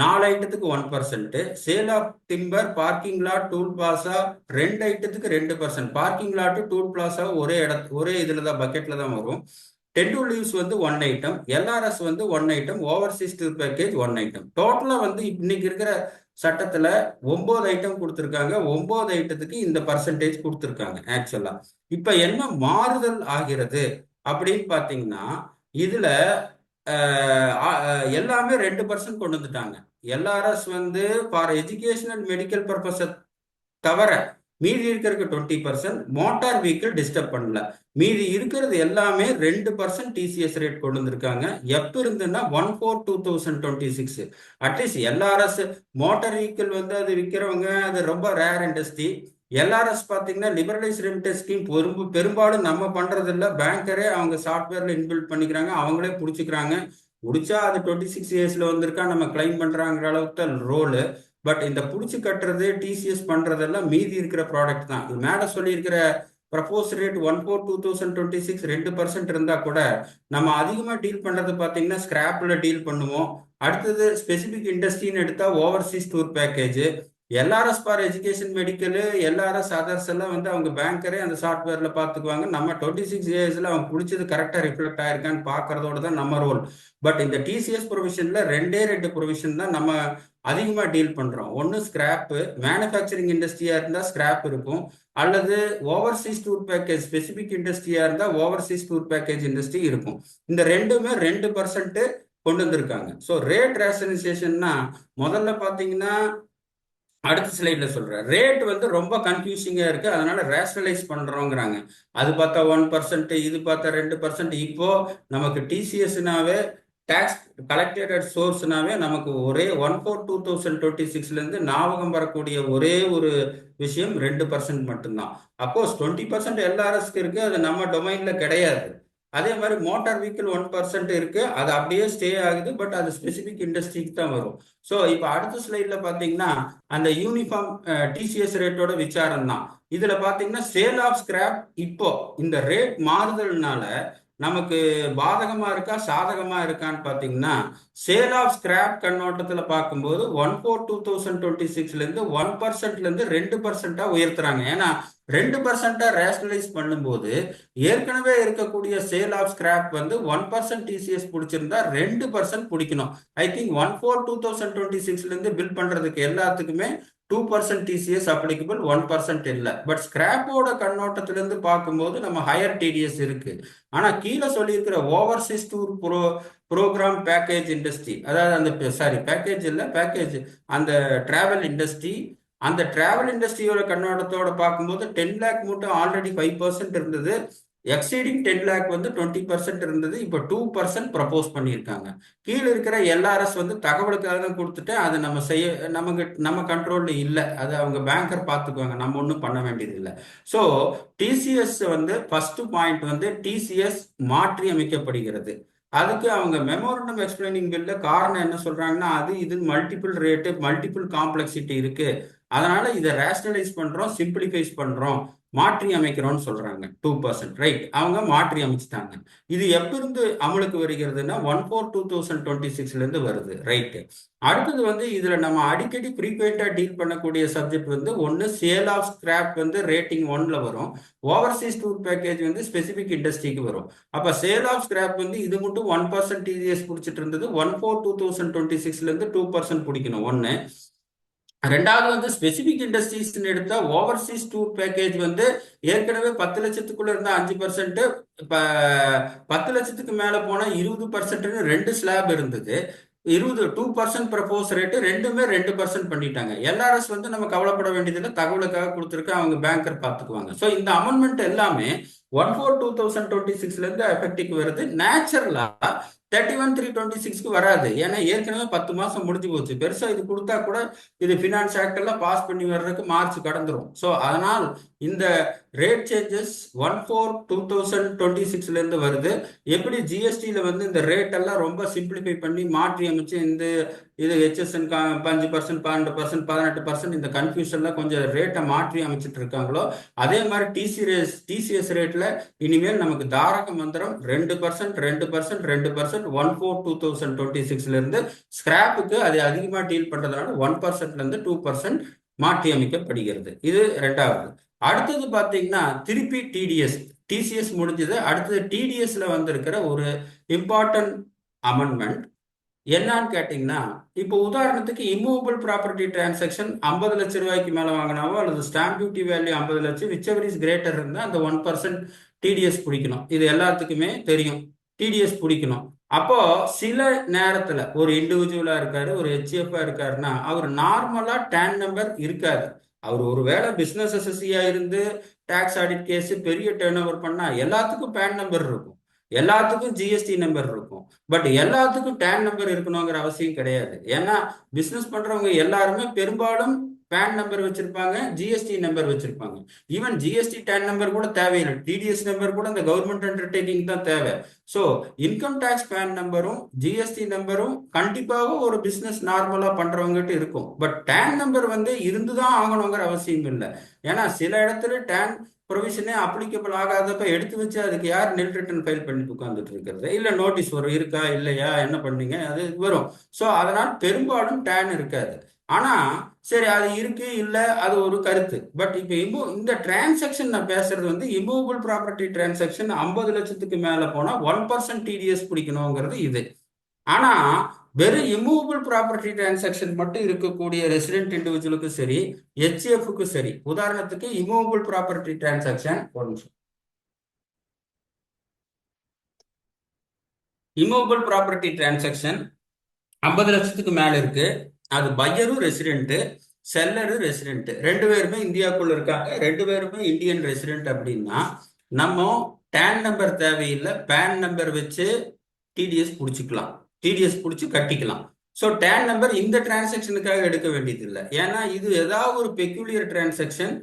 4 ஐட்டத்துக்கு 1%, sale of timber, parking lot, toll plaza 2 ஐட்டத்துக்கு 2%. பார்க்கிங் லாட் டூல் பிளாசா ஒரே இதுல தான் பக்கெட்ல தான் வரும். டென் டு லீவ்ஸ் வந்து 1 ஐட்டம், எல்ஆர்எஸ் வந்து 1 item, Overseas tour package 1 item. டோட்டலா வந்து இன்னைக்கு இருக்கிற சட்டத்துல 9 ஐட்டம் கொடுத்துருக்காங்க. 9 ஐட்டத்துக்கு இந்த பர்சன்டேஜ் கொடுத்துருக்காங்க ஆக்சுவலா. இப்ப என்ன மாறுதல் ஆகிறது அப்படின்னு பாத்தீங்கன்னா, இதுல எல்லாமே 2% கொண்டு வந்துட்டாங்க. எல்ஆர்எஸ் வந்து for education and medical purpose தவிர மீதி இருக்கிறதுக்கு 20%, மோட்டார் வெஹிக்கிள் டிஸ்டர்ப் பண்ணல. மீதி இருக்கிறது எல்லாமே 2% டிசிஎஸ் ரேட் கொண்டு வந்திருக்காங்க. எப்ப இருந்துன்னா 1/4/2026. அட்லீஸ்ட் எல்ஆர்எஸ் மோட்டார் வெஹிக்கிள் வந்து அது விற்கிறவங்க அது ரொம்ப ரேர் இண்டஸ்ட்ரி. எல்ஆர்எஸ் பார்த்தீங்கன்னா லிபரலைஸ் ரெமிட்டன்ஸ் ஸ்கீம் பெரும்பாலும் நம்ம பண்றது இல்லை. பேங்கரே அவங்க சாஃப்ட்வேர்ல இன்பில்ட் பண்ணிக்கிறாங்க, அவங்களே பிடிச்சிக்கிறாங்க. முடிச்சா அது 26 இயர்ஸ்ல வந்திருக்கா நம்ம கிளைம் பண்றாங்கிற அளவுக்கு தான் ரோலு. பட் இந்த புடிச்சு கட்டுறது டிசிஎஸ் பண்றதெல்லாம் மீதி இருக்கிற ப்ராடக்ட் தான். இது மேல சொல்லியிருக்கிற ப்ரப்போஸ் ரேட் 1/4/2026 2% இருந்தா கூட நம்ம அதிகமா டீல் பண்றது பாத்தீங்கன்னா ஸ்கிராப்ல டீல் பண்ணுவோம். அடுத்தது ஸ்பெசிபிக் இண்டஸ்ட்ரின்னு எடுத்தா Overseas tour package, LRS for education medical, LRS others எல்லாம் வந்து அவங்க பேங்கரே அந்த சாஃப்ட்வேர்ல பாத்துக்குவாங்க. நம்ம 26 இயர்ஸ்ல அவங்க பிடிச்சது கரெக்டா ரிஃப்ளெக்ட் ஆயிருக்கான்னு பாக்குறதோட தான் நம்ம ரோல். பட் இந்த டிசிஎஸ் ப்ரொவிஷன்ல 2 ப்ரொவிஷன் தான் நம்ம அதிகமாக டீல் பண்ணுறோம். ஒன்று ஸ்கிராப்பு, மேனுஃபேக்சரிங் இண்டஸ்ட்ரியாக இருந்தால் ஸ்கிராப் இருக்கும், அல்லது ஓவர்சீஸ் டூர் பேக்கேஜ் ஸ்பெசிபிக் இண்டஸ்ட்ரியாக இருந்தால் ஓவர்சீஸ் டூர் பேக்கேஜ் இண்டஸ்ட்ரி இருக்கும். இந்த ரெண்டுமே 2% கொண்டு வந்திருக்காங்க. ஸோ ரேட் ரேஷனைசேஷன்னா முதல்ல பார்த்தீங்கன்னா அடுத்த ஸ்லைட்ல சொல்றேன். ரேட் வந்து ரொம்ப கன்ஃபியூசிங்கா இருக்கு, அதனால ரேஷனலைஸ் பண்றோங்கிறாங்க. அது பார்த்தா 1%, இது பார்த்தா 2%. இப்போ நமக்கு டிசிஎஸ்னாவே டாக்ஸ் கலெக்டட் அட் சோர்ஸ்னாவே நமக்கு ஒரே 1/4/2026 இருந்து ஞாபகம் வரக்கூடிய ஒரே ஒரு விஷயம் 2% மட்டும்தான். அப்போஸ் 20% எல்ஆர்எஸ்க்கு இருக்கு, அது நம்ம டொமைன்ல கிடையாது. அதே மாதிரி மோட்டார் வெஹிக்கிள் 1% இருக்கு, அது அப்படியே ஸ்டே ஆகுது, பட் அது ஸ்பெசிபிக் இண்டஸ்ட்ரிக்கு தான் வரும். ஸோ இப்போ அடுத்த ஸ்லைட்ல பாத்தீங்கன்னா அந்த யூனிஃபார்ம் டிசிஎஸ் ரேட்டோட விசாரம் தான். இதுல பாத்தீங்கன்னா சேல் ஆஃப் ஸ்கிராப் இப்போ இந்த ரேட் மாறுதல்னால நமக்கு பாதகமா இருக்கா சாதகமா இருக்கான்னு பாத்தீங்கன்னா, சேல் ஆஃப் ஸ்கிராப் கண்ணோட்டத்துல பார்க்கும்போது 1/4/2026 இருந்து 1%ல இருந்து 2% உயர்த்துறாங்க. ஏன்னா 2% ரேஷனலைஸ் பண்ணும்போது ஏற்கனவே இருக்கக்கூடிய சேல் ஆஃப் ஸ்கிராப் வந்து 1% டிசிஎஸ் பிடிச்சிருந்தா 2% பிடிக்கணும். ஐ திங்க் 1/4/2026 இருந்து பில் பண்றதுக்கு எல்லாத்துக்குமே 2% டிசிஎஸ் அப்ளிகபிள், 1% இல்லை. பட் ஸ்கிராப்போட கண்ணோட்டத்திலிருந்து பார்க்கும்போது நம்ம ஹையர் டிடிஎஸ் இருக்கு. ஆனா கீழே சொல்லியிருக்கிற overseas tour program package industry, அதாவது அந்த பேக்கேஜ் இல்லை, பேக்கேஜ் அந்த டிராவல் இண்டஸ்ட்ரி, அந்த டிராவல் இண்டஸ்ட்ரியோட கண்ணோட்டத்தோட பார்க்கும்போது 10 லேக் மட்டும் ஆல்ரெடி 5% இருந்தது. எக்ஸீடிங் 10 லேக் வந்து 20% இருந்தது. இப்போ 2% ப்ரப்போஸ் பண்ணியிருக்காங்க. கீழே இருக்கிற எல்ஆர்எஸ் வந்து தகவலுக்காக தான் கொடுத்துட்டு அது நம்ம கண்ட்ரோல்ல இல்லை, அது அவங்க பேங்கர் பார்த்துக்குவாங்க, நம்ம ஒன்றும் பண்ண வேண்டியது இல்லை. ஸோ டிசிஎஸ் வந்து ஃபர்ஸ்ட் பாயிண்ட் வந்து டிசிஎஸ் மாற்றி அமைக்கப்படுகிறது. அதுக்கு அவங்க மெமோரண்டம் எக்ஸ்பிளைனிங் பில்ல காரணம் என்ன சொல்றாங்கன்னா, அது இது மல்டிபிள் ரேட்டு, மல்டிபிள் காம்ப்ளெக்சிட்டி இருக்கு, அதனால இதை ரேஷனலைஸ் பண்றோம், சிம்பிளிஃபைஸ் பண்றோம், மாற்றி அமைக்கிறோம்னு சொல்றாங்க. 2% ரைட், அவங்க மாற்றி அமைச்சிட்டாங்க. இது எப்ப இருந்து அமலுக்கு வருகிறதுனா 1/4/2026 இருந்து வருது. ரைட். அடுத்தது வந்து இதுல நம்ம அடிக்கடி ஃப்ரீக்வெண்டா டீல் பண்ணக்கூடிய சப்ஜெக்ட் வந்து ஒன்னு சேல் ஆஃப் ஸ்கிராப் வந்து ரேட்டிங் 1ல வரும், ஓவர்சீஸ் டூர் பேக்கேஜ் வந்து ஸ்பெசிபிக் இண்டஸ்ட்ரிக்கு வரும். அப்ப சேல் ஆஃப் ஸ்கிராப் வந்து இது மட்டும் 1% டிசிஎஸ் பிடிச்சிட்டு இருந்தது, 1/4/2026 இருந்து 2% பிடிக்கணும் ஒன்னு. ரெண்டாவது வந்து ஸ்பெசிபிக் இண்டஸ்ட்ரீஸ் எடுத்தா ஓவர்சீஸ் டூர் பேக்கேஜ் வந்து ஏற்கனவே 10 லட்சத்துக்குள்ள இருந்தா 5%, இப்ப 10 லட்சத்துக்கு மேல போனா 20%, 2 ஸ்லாப் இருந்தது. 2% ப்ரப்போஸ் ரேட்டு ரெண்டுமே 2% பண்ணிட்டாங்க. எல்ஆர்எஸ் வந்து நம்ம கவலைப்பட வேண்டியதில்லை, தகவலுக்காக கொடுத்துருக்க, அவங்க பேங்கர் பார்த்துக்குவாங்க. ஸோ இந்த அமெண்ட்மெண்ட் எல்லாமே 1/4/2026 இருந்து எஃபெக்டிவ் வருது. நேச்சுரலா 31/3/26 வராது, ஏன்னா ஏற்கனவே 10 மாசம் முடிஞ்சு போச்சு. பெருசா இது கொடுத்தா கூட இது பினான்ஸ் ஆக்ட் எல்லாம் பாஸ் பண்ணி வர்றதுக்கு மார்ச் கடந்துரும். ஸோ அதனால் இந்த ரேட் சேஞ்சஸ் 1/4/2026 இருந்து வருது. எப்படி ஜிஎஸ்டியில வந்து இந்த ரேட் எல்லாம் ரொம்ப சிம்பிளிஃபை பண்ணி மாற்றி அமைச்சு இந்த இது ஹெச்எஸ்என் 5%, 12%, 18% இந்த கன்ஃபியூஷன்ல கொஞ்சம் ரேட்டை மாற்றி அமைச்சிட்டு இருக்காங்களோ, அதே மாதிரி டிசிஎஸ் ரேட்ல பட்ஜெட்ல இனிமேல் நமக்கு தாரக மந்திரம் 2%, 2%, 2%, 1/4/2026 இருந்து ஸ்கிராப்புக்கு அது அதிகமா டீல் பண்றதுனால 1%ல இருந்து 2% மாற்றி அமைக்கப்படுகிறது. இது ரெண்டாவது. அடுத்தது பாத்தீங்கன்னா திருப்பி டிசிஎஸ் முடிஞ்சது. அடுத்தது டிடிஎஸ்ல வந்திருக்கிற ஒரு இம்பார்ட்டன்ட் அமெண்ட்மெண்ட் என்னன்னு கேட்டீங்கன்னா, இப்போ உதாரணத்துக்கு இம்மூவபிள் ப்ராப்பர்ட்டி டிரான்சாக்ஷன் 50 லட்சம் ரூபாய்க்கு மேல வாங்கினாவோ அல்லது ஸ்டாம்ப் டியூட்டி வேல்யூ 50 லட்சம் விச்செவர் இஸ் கிரேட்டர் இருந்தால் அந்த 1% டிடிஎஸ் பிடிக்கணும். இது எல்லாத்துக்குமே தெரியும். டிடிஎஸ் பிடிக்கணும். அப்போ சில நேரத்துல ஒரு இண்டிவிஜுவலா இருக்காரு, ஒரு ஹெச்எஃப் இருக்காருன்னா அவர் நார்மலா டேன் நம்பர் இருக்காது. அவர் ஒருவேளை பிசினஸ் அசோசியா இருந்து டாக்ஸ் ஆடிட் கேஸ் பெரிய டேர்ன் ஓவர் பண்ணா எல்லாத்துக்கும் பேன் நம்பர் இருக்கும், எல்லாத்துக்கும் ஜிஎஸ்டி நம்பர் இருக்கும். பட் எல்லாத்துக்கும் டேன் நம்பர் இருக்கணுங்கிற அவசியம் கிடையாது. ஏன்னா பிசினஸ் பண்றவங்க எல்லாருமே பெரும்பாலும் பேன் நம்பர் வச்சிருப்பாங்க, ஜிஎஸ்டி நம்பர் வச்சிருப்பாங்க. ஈவன் ஜிஎஸ்டி டேன் நம்பர் கூட தேவையில்லை, டிடிஎஸ் நம்பர் கூட இந்த கவர்மெண்ட் அண்டர்டேக்கிங் தான் தேவை. ஸோ இன்கம் டேக்ஸ் பேன் நம்பரும் ஜிஎஸ்டி நம்பரும் கண்டிப்பாக ஒரு பிசினஸ் நார்மலா பண்றவங்ககிட்ட இருக்கும். பட் டேன் நம்பர் வந்து இருந்துதான் ஆகணுங்கிற அவசியம் இல்லை. ஏன்னா சில இடத்துல டேன் ப்ரொவிஷனே அப்ளிகபிள் ஆகாதப்ப எடுத்து வச்சு அதுக்கு யார் நெல் ரிட்டர்ன் ஃபைல் பண்ணிட்டு உட்காந்துட்டு இருக்கிறது? இல்ல நோட்டீஸ் வரும், இருக்கா இல்லையா என்ன பண்ணீங்க அது வரும். ஸோ அதனால் பெரும்பாலும் டேன் இருக்காது. ஆனா சரி அது இருக்கு இல்ல அது ஒரு கருத்து. பட் இப்போ இந்த டிரான்சாக்ஷன் நான் பேசுறது வந்து இம்மூவபிள் ப்ராப்பர்ட்டி டிரான்சாக்ஷன் 50 லட்சத்துக்கு மேல போனா 1% டிடிஎஸ் பிடிக்கணுங்கிறது இது. ஆனா வெறும் இம்மூவபிள் ப்ராப்பர்ட்டி டிரான்சாக்ஷன் மட்டும் இருக்கக்கூடிய ரெசிடென்ட் இண்டிவிஜுவலுக்கு சரி, ஹெச்எஃப்க்கு சரி, உதாரணத்துக்கு immovable property transaction immovable property transaction 50 லட்சத்துக்கு மேல இருக்கு. அது பையரும் ரெசிடென்ட், செல்லரும் ரெசிடென்ட், ரெண்டு பேருமே இந்தியாவுக்குள்ள இருக்காங்க, ரெண்டு பேருமே இந்தியன் ரெசிடென்ட் அப்படின்னா நம்ம டேன் நம்பர் தேவையில்லை, பேன் நம்பர் வச்சு டிடிஎஸ் பிடிச்சிக்கலாம், டிடிஎஸ் பிடிச்சி கட்டிக்கலாம். ஸோ டேன் நம்பர் இந்த டிரான்சாக்ஷனுக்காக எடுக்க வேண்டியது இல்லை. ஏன்னா இது ஏதாவது ஒரு பெக்யூலியர் டிரான்சாக்ஷன்,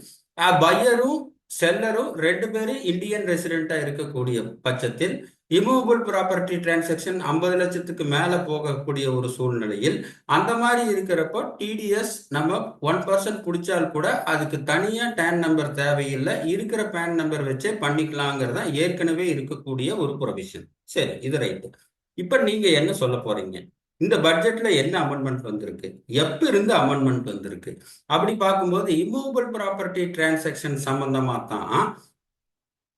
பையரும் செல்லரும் ரெண்டு பேரும் இந்தியன் ரெசிடென்டா இருக்கக்கூடிய பட்சத்தில் இமூவபிள் ப்ராப்பர்ட்டி டிரான்சாக்ஷன் 50 லட்சத்துக்கு மேல போகக்கூடிய ஒரு சூழ்நிலையில் அந்த மாதிரி இருக்கிறப்போ டிடிஎஸ் நம்ம 1% பிடிச்சால் கூட அதுக்கு தனியா டேன் நம்பர் தேவையில்லை, இருக்கிற பேன் நம்பர் வச்சே பண்ணிக்கலாங்கிறதா ஏற்கனவே இருக்கக்கூடிய ஒரு ப்ரொவிஷன். சரி, இது ரைட்டு. இப்ப நீங்க என்ன சொல்ல போறீங்க? இந்த பட்ஜெட்ல என்ன அமெண்ட்மெண்ட் வந்திருக்கு, எப்ப இருந்து அமெண்ட்மெண்ட் வந்திருக்கு அப்படி பார்க்கும்போது இம்மூவபிள் ப்ராப்பர்ட்டி டிரான்சாக்ஷன் சம்பந்தமா தான்.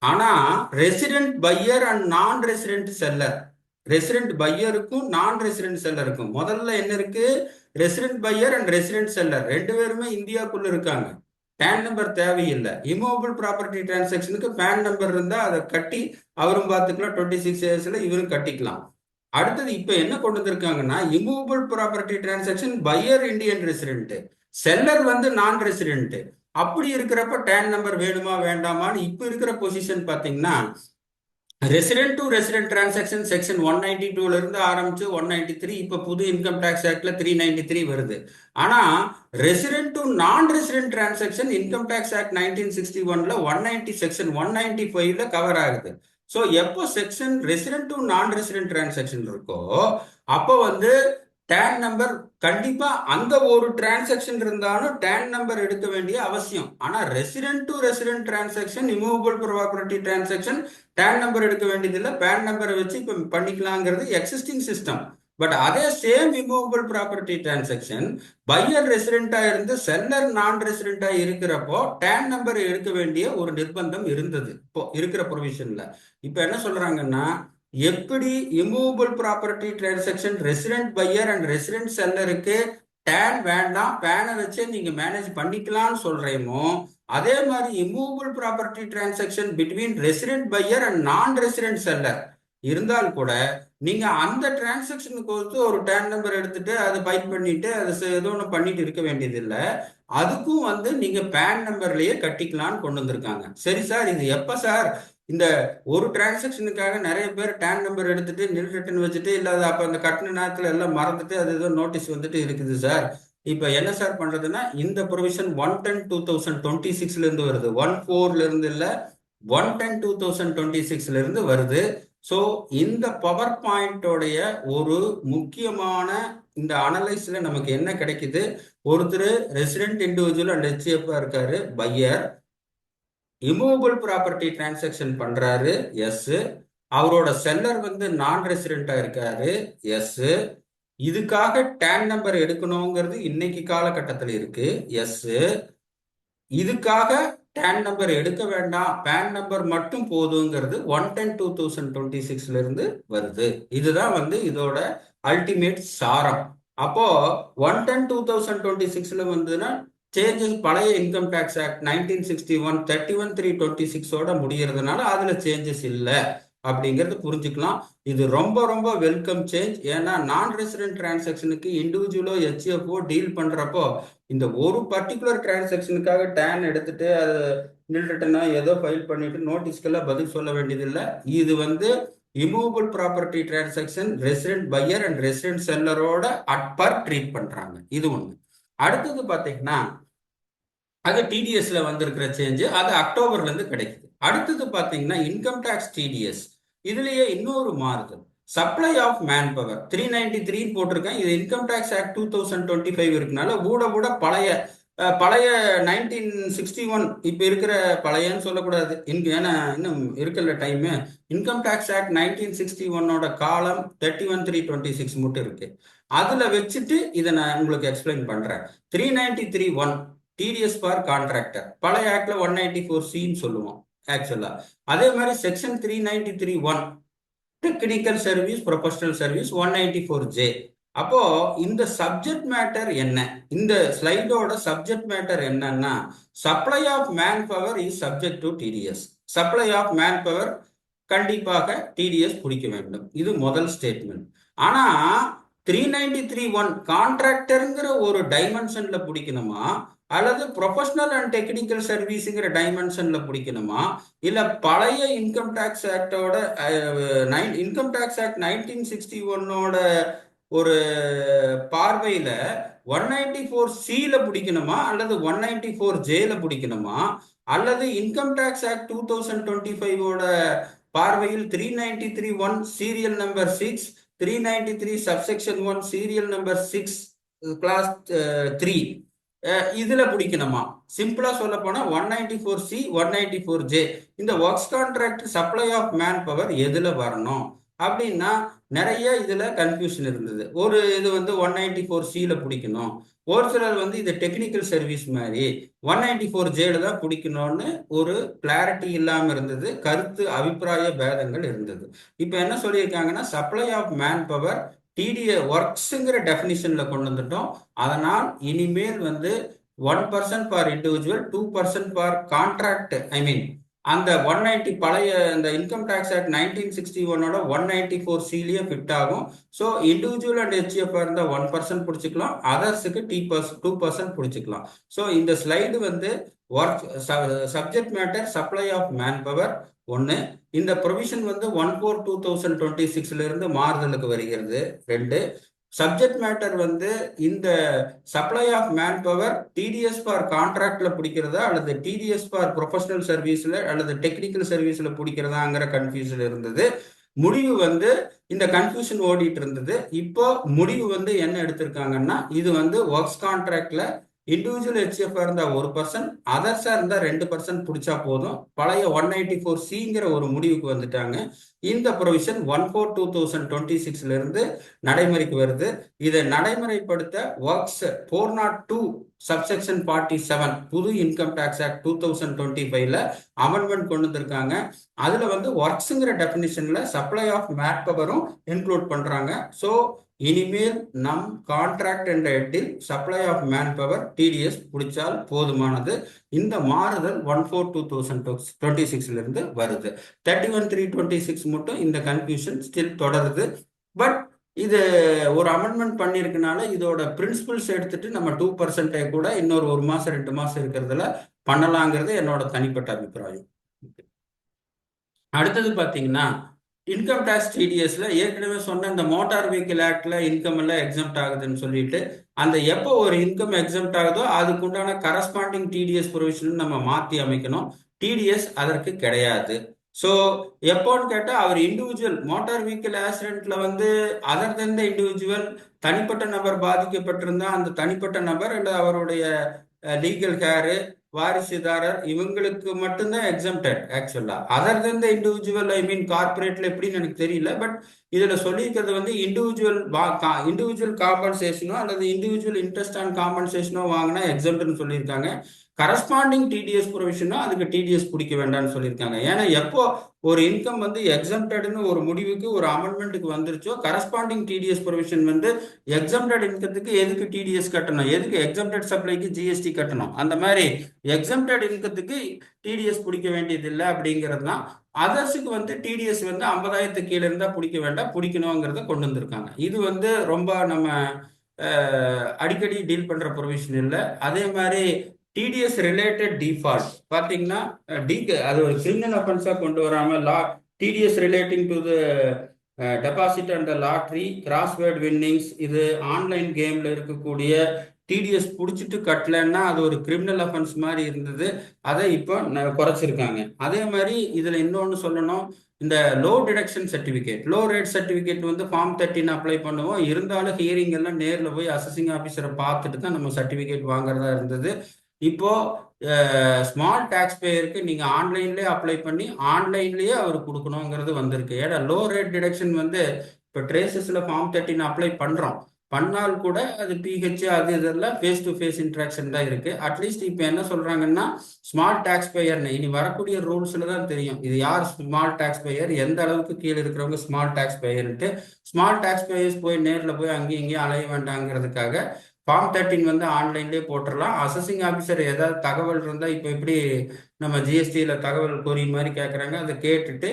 ஆனா resident buyer and non resident seller, resident பையருக்கும் நான் ரெசிடென்ட் செல்லருக்கும் முதல்ல என்ன இருக்கு? Resident buyer and resident seller ரெண்டு பேருமே இந்தியாவுக்குள்ள இருக்காங்க, பேன் நம்பர் தேவையில்லை. இமூவபிள் ப்ராப்பர்ட்டி டிரான்சாக்ஷனுக்கு பேன் நம்பர் இருந்தா அதை கட்டி அவரும் பார்த்துக்கலாம், 26 இயர்ஸ்ல இவரும் கட்டிக்கலாம். அடுத்தது இப்ப என்ன கொண்டு வந்திருக்காங்கன்னா immovable property transaction buyer Indian resident, seller வந்து நான் ரெசிடென்ட். அப்படி இருக்கிறப்ப டேன் நம்பர் வேணுமா வேண்டாமான்னு இப்ப இருக்கிற பொசிஷன் பாத்தீங்கன்னா resident to resident transaction section 192ல இருந்து ஆரம்பிச்சு 193, இப்ப புது இன்கம் டாக்ஸ் ஆக்ட்ல 393 வருது. ஆனா resident to non resident transaction income tax act 1961ல 190 செக்ஷன் 195ல கவர் ஆகுது. ஸோ எப்போ section resident to non resident transaction இருக்கோ அப்போ வந்து டேன் நம்பர் கண்டிப்பா அந்த ஒரு டிரான்சாக்ஷன் இருந்தாலும் டேன் நம்பர் எடுக்க வேண்டிய அவசியம். ஆனா resident to resident transaction immovable property transaction TAN number எடுக்க வேண்டியதில்லை, பேன் நம்பரை வச்சு இப்ப பண்ணிக்கலாங்கிறது எக்ஸிஸ்டிங் சிஸ்டம். பட் அதே same immovable property transaction buyer ரெசிடென்டா இருந்து செல்லர் நான் ரெசிடென்டா இருக்கிறப்போ டேன் நம்பர் எடுக்க வேண்டிய ஒரு நிர்பந்தம் இருந்தது இப்போ இருக்கிற ப்ரொவிஷன்ல. இப்ப என்ன சொல்றாங்கன்னா எப்படி immovable property transaction resident buyer and resident செல்லருக்கு டேன் வேண்டாம், பேனை வச்சே நீங்க மேனேஜ் பண்ணிக்கலாம்னு சொல்றேமோ அதே மாதிரி immovable property transaction between resident buyer and non resident seller இருந்தால் கூட நீங்க அந்த டிரான்சாக்ஷனுக்கு பொறுத்து ஒரு டேன் நம்பர் எடுத்துட்டு அதை பைட் பண்ணிட்டு அதை ஏதோ ஒன்று பண்ணிட்டு இருக்க வேண்டியது இல்லை. அதுக்கும் வந்து நீங்க பேன் நம்பர்லயே கட்டிக்கலாம்னு கொண்டு வந்திருக்காங்க. சரி சார், இது எப்ப சார் இந்த ஒரு டிரான்சாக்ஷனுக்காக நிறைய பேர் டேன் நம்பர் எடுத்துட்டு நில் ரிட்டர்ன் வச்சுட்டு இல்லாத அப்ப அந்த கட்டண நேரத்துல எல்லாம் மறந்துட்டு அது ஏதோ நோட்டீஸ் வந்துட்டு இருக்குது சார். இப்ப என்ன சார் பண்றதுன்னா இந்த ப்ரொவிஷன் 1/10/2026ல இருந்து வருது, 14ல இருந்து இல்ல 1/10/2026ல இருந்து வருது. ஸோ இந்த பவர் பாயிண்டோடைய ஒரு முக்கியமான இந்த அனலைஸ்ல நமக்கு என்ன கிடைக்குது? ஒருத்தர் ரெசிடென்ட் இண்டிவிஜுவல் அண்ட் ஹெச்எஃப் இருக்காரு பையர், இமூவபிள் ப்ராப்பர்ட்டி டிரான்சாக்ஷன் பண்றாரு, எஸ். அவரோட செல்லர் வந்து நான் ரெசிடென்டா இருக்காரு, எஸ். இதுக்காக டேன் நம்பர் எடுக்கணுங்கிறது இன்னைக்கு காலகட்டத்தில் இருக்கு, எஸ். இதுக்காக டேன் நம்பர் எடுக்க வேண்டாம், பேன் நம்பர் மட்டும் போதுங்கிறது 1/10/2026 இருந்து வருது. இதுதான் வந்து இதோட அல்டிமேட் சாரம். அப்போ 1/10/2026 வந்துன்னா சேஞ்சஸ் பழைய இன்கம் டேக்ஸ் ஆக்ட் 1961 31/3/26 முடிகிறதுனால அதுல சேஞ்சஸ் இல்லை அப்படிங்கிறது புரிஞ்சுக்கலாம். இது ரொம்ப ரொம்ப வெல்கம் சேஞ்ச். ஏன்னா நான் ரெசிடென்ட் டிரான்சாக்ஷனுக்கு இண்டிவிஜுவலோ ஹெச்எஃப்ஓ டீல் பண்றப்போ இந்த ஒரு பர்டிகுலர் டிரான்சாக்ஷனுக்காக டேன் எடுத்துட்டு அது நில் ரிட்டனா ஏதோ ஃபைல் பண்ணிட்டு நோட்டீஸ்க்கெல்லாம் பதில் சொல்ல வேண்டியதில்லை. இது வந்து immovable property transaction resident buyer and resident செல்லரோட அட் பர் ட்ரீட் பண்றாங்க. இது ஒண்ணு. அடுத்தது பாத்தீங்கன்னா அது டிடிஎஸ்ல வந்திருக்கிற சேஞ்சு, அது அக்டோபர்ல இருந்து கிடைக்குது. அடுத்தது பாத்தீங்கன்னா இன்கம் டேக்ஸ் டிடிஎஸ். இதுலயே இன்னொரு மாறுதல், சப்ளை ஆஃப் மேன் பவர் 393 போட்டிருக்கேன். இது இன்கம் டேக்ஸ் ஆக்ட் 2025 இருக்கனால கூட பழைய பழைய 1961 இப்ப இருக்கிற பழையன்னு சொல்லக்கூடாது, ஏன்னா இன்னும் இருக்குல்ல டைம். இன்கம் டேக்ஸ் ஆக்ட் 1961 காலம் 31/3/26 மட்டும் இருக்கு. அதுல வச்சுட்டு இதை நான் உங்களுக்கு எக்ஸ்பிளைன் பண்றேன். 393(1) டிடிஎஸ் ஃபார் கான்ட்ராக்டர் பழைய ஆக்ட்ல 194(c)ன்னு சொல்லுவோம் ஆக்சுவலா. அதே மாதிரி section 393(1) technical service professional service 194(j). அப்போ இந்த சப்ஜெக்ட் மேட்டர் என்ன, இந்த ஸ்லைடோட சப்ஜெக்ட் மேட்டர் என்னன்னா, supply of man power is subject to TDS. Supply of man power கண்டிப்பாக டிடிஎஸ் பிடிக்க வேண்டும். இது முதல் ஸ்டேட்மெண்ட். ஆனா 393(1) கான்ட்ராக்டருங்கிற ஒரு டைமென்ஷன்ல பிடிக்கணுமா, அல்லது ப்ரொஃபஷனல் அண்ட் டெக்னிக்கல் சர்வீஸுங்கிற டைமென்ஷன்ல பிடிக்கணுமா, இல்ல பழைய இன்கம் டேக்ஸ் ஆக்டோட இன்கம் டேக்ஸ் ஆக்ட் 1961 ஒரு பார்வையில 194(c)ல பிடிக்கணுமா, அல்லது 194(j)ல பிடிக்கணுமா, அல்லது இன்கம் டேக்ஸ் ஆக்ட் 2025 பார்வையில் 393(1) serial number 6, 393 subsection 1 serial number 6 clause 3 இதுல பிடிக்கணுமா. சிம்பிளா சொல்ல போனா 194(c), 194(j) இந்த works contract supply of man power எதுல வரணும் அப்படின்னா நிறைய இதுல கன்ஃபியூஷன் இருந்தது. ஒரு இது வந்து 194(c)ல பிடிக்கணும், ஒரு சிலர் வந்து இது டெக்னிக்கல் சர்வீஸ் மாதிரி 194(j)ல தான் பிடிக்கணும்னு ஒரு கிளாரிட்டி இல்லாம இருந்தது, கருத்து அபிப்பிராய பேதங்கள் இருந்தது. இப்ப என்ன சொல்லியிருக்காங்கன்னா, supply of man power TDS ஒர்க்ஸுங்கிற டெஃபினிஷன்ல கொண்டு வந்துட்டோம். அதனால் இனிமேல் வந்து 1% for individual, 2% for contract. I mean அந்த 190 பழைய இந்த இன்கம் டேக்ஸ் ஆக்ட் 1961 194(c)லயே ஃபிட் ஆகும். ஸோ இண்டிவிஜுவல் அண்ட் ஹெச்எஃப் இருந்தால் 1% பிடிச்சிக்கலாம், அதர்ஸுக்கு 2% பிடிச்சிக்கலாம். ஸோ இந்த ஸ்லைடு வந்து work subject matter supply of man power ஒன்று. இந்த ப்ரொவிஷன் வந்து 1/4/2026 இருந்து மாறுதலுக்கு வருகிறது 2. சப்ஜெக்ட் மேட்டர் வந்து இந்த supply of man power TDS for கான்ட்ராக்ட்ல பிடிக்கிறதா, அல்லது டிடிஎஸ் ஃபார் ப்ரொஃபஷனல் சர்வீஸ்ல அல்லது டெக்னிக்கல் சர்வீஸ்ல பிடிக்கிறதாங்கிற கன்ஃபியூஷன் இருந்தது. முடிவு வந்து இந்த கன்ஃபியூஷன் ஓடிட்டு இருந்தது. இப்போ முடிவு வந்து என்ன எடுத்திருக்காங்கன்னா, இது வந்து ஒர்க்ஸ் கான்ட்ராக்ட்ல இண்டிவிஜுவல் ஹெச்எஃப் இருந்தா 1%, அதர்ஸா இருந்தா 2% பிடிச்சா போதும். பழைய 194(c)ங்கிற ஒரு முடிவுக்கு வந்துட்டாங்க. இந்த ப்ரொவிஷன் 1/4/2026 இருந்து நடைமுறைக்கு வருது. இதை நடைமுறைப்படுத்த ஒர்க்ஸ் 402 சப்செக்ஷன் 47 புது இன்கம் டேக்ஸ் ஆக்ட் 2025ல அமெண்ட்மெண்ட் கொண்டு வந்திருக்காங்க. அதுல வந்து ஒர்க்ஸுங்கிற டெபினிஷன்ல சப்ளை ஆஃப் மேன் பவரும் இன்க்ளூட் பண்றாங்க. ஸோ இனிமேல் நம் கான்ட்ராக்ட் என்ற இடத்தில் supply of man power TDS பிடிச்சால் போதுமானது. இந்த மாறுதல் 1/4/2026 இருந்து வருது. 31/3/26 மட்டும் இந்த கன்ஃபியூஷன் ஸ்டில் தொடருது. பட் இது ஒரு அமெண்ட்மெண்ட் பண்ணியிருக்கனால இதோட பிரின்சிபல்ஸ் எடுத்துட்டு நம்ம 2% கூட இன்னொரு 1 மாசம் 2 மாசம் இருக்கிறதுல பண்ணலாங்கிறது என்னோட தனிப்பட்ட அபிப்பிராயம். அடுத்தது பாத்தீங்கன்னா இன்கம் டேக்ஸ் டிடிஎஸ்ல ஏற்கனவே சொன்ன இந்த மோட்டார் வெஹிக்கிள் ஆக்ட்ல இன்கம் எல்லாம் எக்ஸம்ட் ஆகுதுன்னு சொல்லிட்டு, அந்த எப்போ ஒரு இன்கம் எக்ஸம்ட் ஆகுதோ அதுக்கு உண்டான கரஸ்பாண்டிங் டிடிஎஸ் ப்ரொவிஷன் நம்ம மாற்றி அமைக்கணும். டிடிஎஸ் அதற்கு கிடையாது. ஸோ எப்போன்னு கேட்டால் அவர் இண்டிவிஜுவல் மோட்டார் வெஹிக்கிள் ஆக்சிடென்ட்ல வந்து அதர் தென் த இண்டிவிஜுவல் தனிப்பட்ட நபர் பாதிக்கப்பட்டிருந்தா அந்த தனிப்பட்ட நபர் இல்லை அவருடைய லீகல் கேரு வாரிசுதாரர் இவங்களுக்கு மட்டும்தான் எக்ஸம்டட் ஆக்சுவலா. அதர் தென் த இண்டிவிஜுவல், ஐ மீன் கார்பரேட்ல எப்படின்னு எனக்கு தெரியல. பட் இதுல சொல்லியிருக்கிறது வந்து இண்டிவிஜுவல் காம்பன்சேஷனோ அல்லது இண்டிவிஜுவல் இன்ட்ரெஸ்ட் ஆன் காம்பன்சேஷனோ வாங்கினா எக்ஸம்ட்னு சொல்லியிருக்காங்க. கரஸ்பாண்டிங் டிடிஎஸ் ப்ரொவிஷனோ அதுக்கு டிடிஎஸ் பிடிக்க வேண்டாம்னு சொல்லியிருக்காங்க. ஏன்னா எப்போ ஒரு இன்கம் வந்து எக்ஸம்டட்னு ஒரு முடிவுக்கு ஒரு அமெண்ட்மெண்ட்டுக்கு வந்துருச்சோ, கரஸ்பாண்டிங் டிடிஎஸ் ப்ரொவிஷன் வந்து எக்ஸம்டட் இன்கத்துக்கு எதுக்கு டிடிஎஸ் கட்டணும், எதுக்கு எக்ஸம்டட் சப்ளைக்கு ஜிஎஸ்டி கட்டணும், அந்த மாதிரி எக்ஸம்டட் இன்கத்துக்கு டிடிஎஸ் பிடிக்க வேண்டியது இல்லை அப்படிங்கிறது தான். அதர்ஸுக்கு வந்து டிடிஎஸ் வந்து 50,000 கீழே இருந்தா பிடிக்க வேண்டாம், பிடிக்கணுங்கிறத கொண்டு வந்திருக்காங்க. இது வந்து ரொம்ப நம்ம அடிக்கடி டீல் பண்ற ப்ரொவிஷன் இல்லை. அதே மாதிரி டிடிஎஸ் ரிலேட்டட் டிஃபால்ட் பார்த்தீங்கன்னா அது ஒரு கிரிமினல் அஃபென்ஸாக கொண்டு வராம TDS relating to the deposit and lottery crossword winnings, இது ஆன்லைன் கேம்ல இருக்கக்கூடிய டிடிஎஸ் பிடிச்சிட்டு கட்டலன்னா அது ஒரு கிரிமினல் அஃபென்ஸ் மாதிரி இருந்தது. அதை இப்போ குறைச்சிருக்காங்க. அதே மாதிரி இதுல இன்னொன்று சொல்லணும், இந்த low deduction certificate, low rate certificate வந்து ஃபார்ம் 13 அப்ளை பண்ணுவோம். இருந்தாலும் ஹியரிங் எல்லாம் நேரில் போய் அசசிங் ஆஃபீஸரை பார்த்துட்டு தான் நம்ம சர்டிஃபிகேட் வாங்குறதா இருந்தது. இப்போ ஸ்மால் டாக்ஸ் பேயருக்கு நீங்க ஆன்லைன்லயே அப்ளை பண்ணி ஆன்லைன்லயே அவர் கொடுக்கணுங்கிறது வந்திருக்கு. ஏன்னா லோ ரேட் டிடக்ஷன் வந்து இப்போ ட்ரேசஸ்ல ஃபார்ம் 13 அப்ளை பண்றோம், பண்ணால் கூட அது பிஹெச் அது இதெல்லாம் ஃபேஸ் டு ஃபேஸ் இன்ட்ராக்ஷன் தான் இருக்கு. அட்லீஸ்ட் இப்போ என்ன சொல்றாங்கன்னா ஸ்மால் டாக்ஸ் பேயர்னு இனி வரக்கூடிய ரூல்ஸ்ல தான் தெரியும் இது யார் ஸ்மால் டாக்ஸ் பேயர், எந்த அளவுக்கு கீழே இருக்கிறவங்க ஸ்மால் டாக்ஸ் பேயர்ன்ட்டு. ஸ்மால் டாக்ஸ் பேயர்ஸ் போய் நேரில் போய் அங்கேயும் இங்கேயும் அலைய வேண்டாங்கிறதுக்காக ஃபார்ம் 13 வந்து ஆன்லைன்லேயே போட்டுடலாம். அசசிங் ஆஃபீஸர் ஏதாவது தகவல் இருந்தால் இப்போ எப்படி நம்ம ஜிஎஸ்டியில் தகவல் கோரி மாதிரி கேட்குறாங்க, அதை கேட்டுட்டு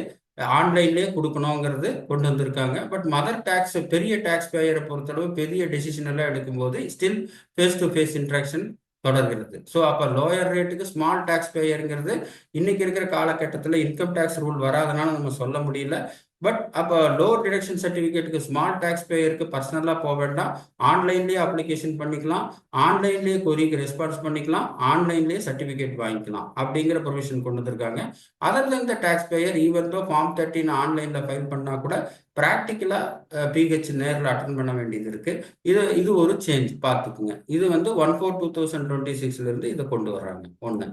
ஆன்லைன்லேயே கொடுக்கணுங்கிறது கொண்டு வந்திருக்காங்க. பட் மதர் டேக்ஸ், பெரிய டேக்ஸ் பேயரை பொறுத்தளவு பெரிய டெசிஷன் எல்லாம் எடுக்கும்போது still face to face interaction தொடர்கிறது. ஸோ அப்போ லோயர் ரேட்டுக்கு ஸ்மால் டேக்ஸ் பேயருங்கிறது இன்னைக்கு இருக்கிற காலகட்டத்தில் இன்கம் டேக்ஸ் ரூல் வராதனால நம்ம சொல்ல முடியல. பட் அப்போ லோ டிடக்ஷன் சர்டிஃபிகேட்டுக்கு ஸ்மால் டேக்ஸ் பேயருக்கு பர்சனலாக போக வேண்டாம், ஆன்லைன்லேயே அப்ளிகேஷன் பண்ணிக்கலாம், ஆன்லைன்லேயே கொரிக்கு ரெஸ்பான்ஸ் பண்ணிக்கலாம், ஆன்லைன்லேயே சர்டிஃபிகேட் வாங்கிக்கலாம் அப்படிங்கிற ப்ரொவிஷன் கொண்டு வந்திருக்காங்க. Other than the tax payer even though form 13 ஆன்லைனில் ஃபைல் பண்ணால் கூட ப்ராக்டிக்கலாக பிஹெச் நேரில் அட்டன் பண்ண வேண்டியது இருக்கு. இது ஒரு சேஞ்ச் பார்த்துக்குங்க. இது வந்து 1/4/2026 இதை கொண்டு வர்றாங்க. ஒன்று.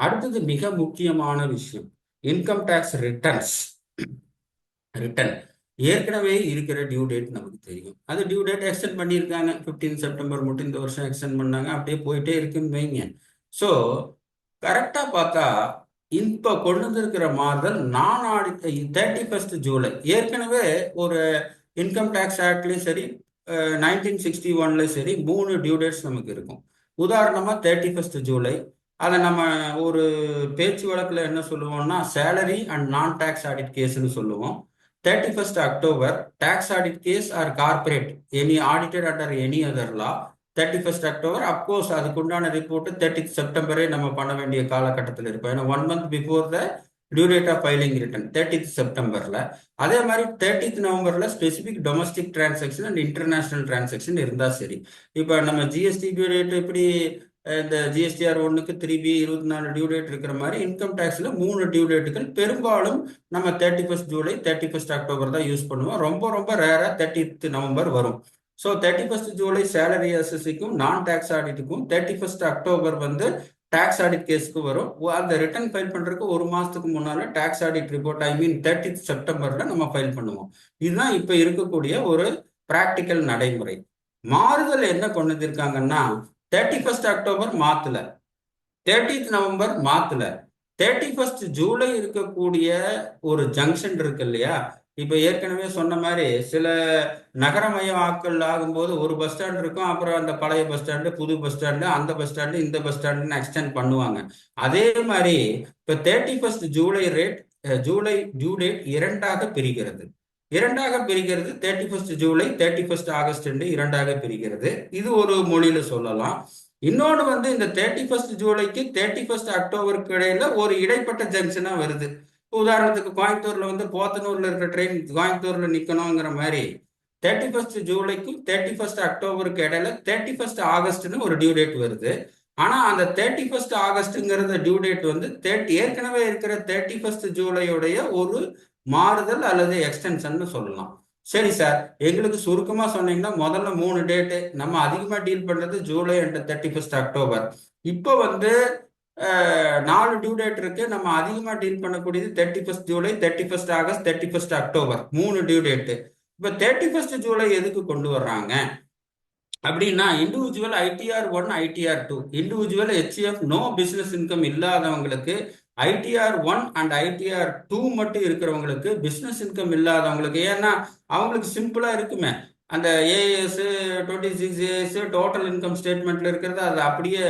அடுத்தது மிக முக்கியமான விஷயம், இன்கம் டேக்ஸ் ரிட்டர்ன்ஸ். ரிட்டன் ஏற்கனவே இருக்கிற டியூ டேட் நமக்கு தெரியும். அது டியூ டேட் எக்ஸ்டெண்ட் பண்ணியிருக்காங்க. 15 செப்டம்பர் மட்டும் இந்த வருஷம் எக்ஸ்டெண்ட் பண்ணாங்க. அப்படியே போயிட்டே இருக்குன்னு வைங்க. ஸோ கரெக்டாக பார்த்தா இப்போ கொண்டு வந்திருக்கிற மாறுதல் நான் ஆடிட் 31 ஜூலை. ஏற்கனவே ஒரு இன்கம் டேக்ஸ் ஆக்ட்லேயும் சரி 1961 சரி 3 டியூ டேட்ஸ் நமக்கு இருக்கும். உதாரணமாக 31 ஜூலை, அதை நம்ம ஒரு பேச்சு வழக்கில் என்ன சொல்லுவோம்னா சேலரி அண்ட் நான் டேக்ஸ் ஆடிட் கேஸ்ன்னு சொல்லுவோம். 31 October tax audit case or corporate any audited under any other law. 31 October of course அதுக்குண்டான ரிப்போர்ட் 30 செப்டம்பரே நம்ம பண்ண வேண்டிய காலகட்டத்தில் இருப்போம். ஏன்னா 1 month before the due date of filing return 30 செப்டம்பர்ல. அதே மாதிரி 30 நவம்பர்ல specific domestic transaction and international transaction இருந்தா சரி. இப்போ நம்ம ஜிஎஸ்டி டியூ டேட் எப்படி இந்த ஜிஎஸ்டிஆர் 1க்கு 3B 24 டியூ டேட் இருக்கிற மாதிரி இன்கம் டேக்ஸ்ல 3 டியூ டேட்டுகள் பெரும்பாலும் நம்ம 31 ஜூலை 31 அக்டோபர் தான் யூஸ் பண்ணுவோம். ரொம்ப ரொம்ப ரேரா 30 நவம்பர் வரும். ஸோ 31 ஜூலை சேலரி அசஸிக்கும் நான் டேக்ஸ் ஆடிட்டுக்கும், 31 அக்டோபர் வந்து டேக்ஸ் ஆடிட் கேஸுக்கு வரும். அந்த ரிட்டர்ன் ஃபைல் பண்றதுக்கு ஒரு மாசத்துக்கு முன்னால டேக்ஸ் ஆடிட் ரிப்போர்ட் 30 செப்டம்பர்ல நம்ம ஃபைல் பண்ணுவோம். இதுதான் இப்ப இருக்கக்கூடிய ஒரு பிராக்டிக்கல் நடைமுறை. மாறுதல் என்ன கொண்டு வந்திருக்காங்கன்னா 31 அக்டோபர் மாத்தல, 30 நவம்பர் மாத்தல, 31 ஜூலை இருக்கக்கூடிய ஒரு ஜங்ஷன் இருக்கு இல்லையா. இப்ப ஏற்கனவே சொன்ன மாதிரி சில நகரமய ஆக்கள் ஆகும்போது ஒரு பஸ் ஸ்டாண்ட் இருக்கும், அப்புறம் அந்த பழைய பஸ் ஸ்டாண்டு, புது பஸ் ஸ்டாண்டு, அந்த பஸ் ஸ்டாண்டு, இந்த பஸ் ஸ்டாண்டுன்னு எக்ஸ்டெண்ட் பண்ணுவாங்க. அதே மாதிரி இப்ப 31 July rate July due date இரண்டாக பிரிகிறது. 31 ஜூலை 31 ஆகஸ்ட் என்று இரண்டாக பிரிகிறது. இது ஒரு மொழியில சொல்லலாம். இன்னொன்று வந்து இந்த 31 ஜூலைக்கு 31 அக்டோபருக்கு இடையில ஒரு இடைப்பட்ட ஜங்ஷனா வருது. உதாரணத்துக்கு கோயம்புத்தூர்ல வந்து போத்தனூர்ல இருக்கிற ட்ரெயின் கோயம்புத்தூர்ல நிக்கணுங்கிற மாதிரி 31 ஜூலைக்கும் 31 அக்டோபருக்கு இடையில 31 ஆகஸ்ட்னு ஒரு டியூ டேட் வருது. ஆனா அந்த 31 ஆகஸ்ட்ங்கிறத டியூ டேட் வந்து ஏற்கனவே இருக்கிற 31 ஜூலையுடைய ஒரு மாறுதல் அல்லது எக்ஸ்டென்ஷன் சொல்லலாம். சரி சார், எங்களுக்கு சுருக்கமா சொன்னீங்கன்னா முதல்ல 3 டேட்டு நம்ம அதிகமா டீல் பண்றது ஜூலை அண்ட் 31 அக்டோபர். இப்போ வந்து 4 டியூ டேட் இருக்கு. நம்ம அதிகமாக டீல் பண்ணக்கூடியது 31 July, 31 August, 31 October, 3 due date. இப்போ 31 ஜூலை எதுக்கு கொண்டு வர்றாங்க அப்படின்னா, individual ITR 1, ITR 2, individual HCF no business income இல்லாதவங்களுக்கு, ITR 1 அண்ட் ITR 2 மட்டும் இருக்கிறவங்களுக்கு, பிசினஸ் இன்கம் இல்லாதவங்களுக்கு. ஏன்னா அவங்களுக்கு சிம்பிளா இருக்குமே, அந்த ஏஎஸ் 26 AS டோட்டல் இன்கம் ஸ்டேட்மெண்ட்ல இருக்கிறது அது அப்படியே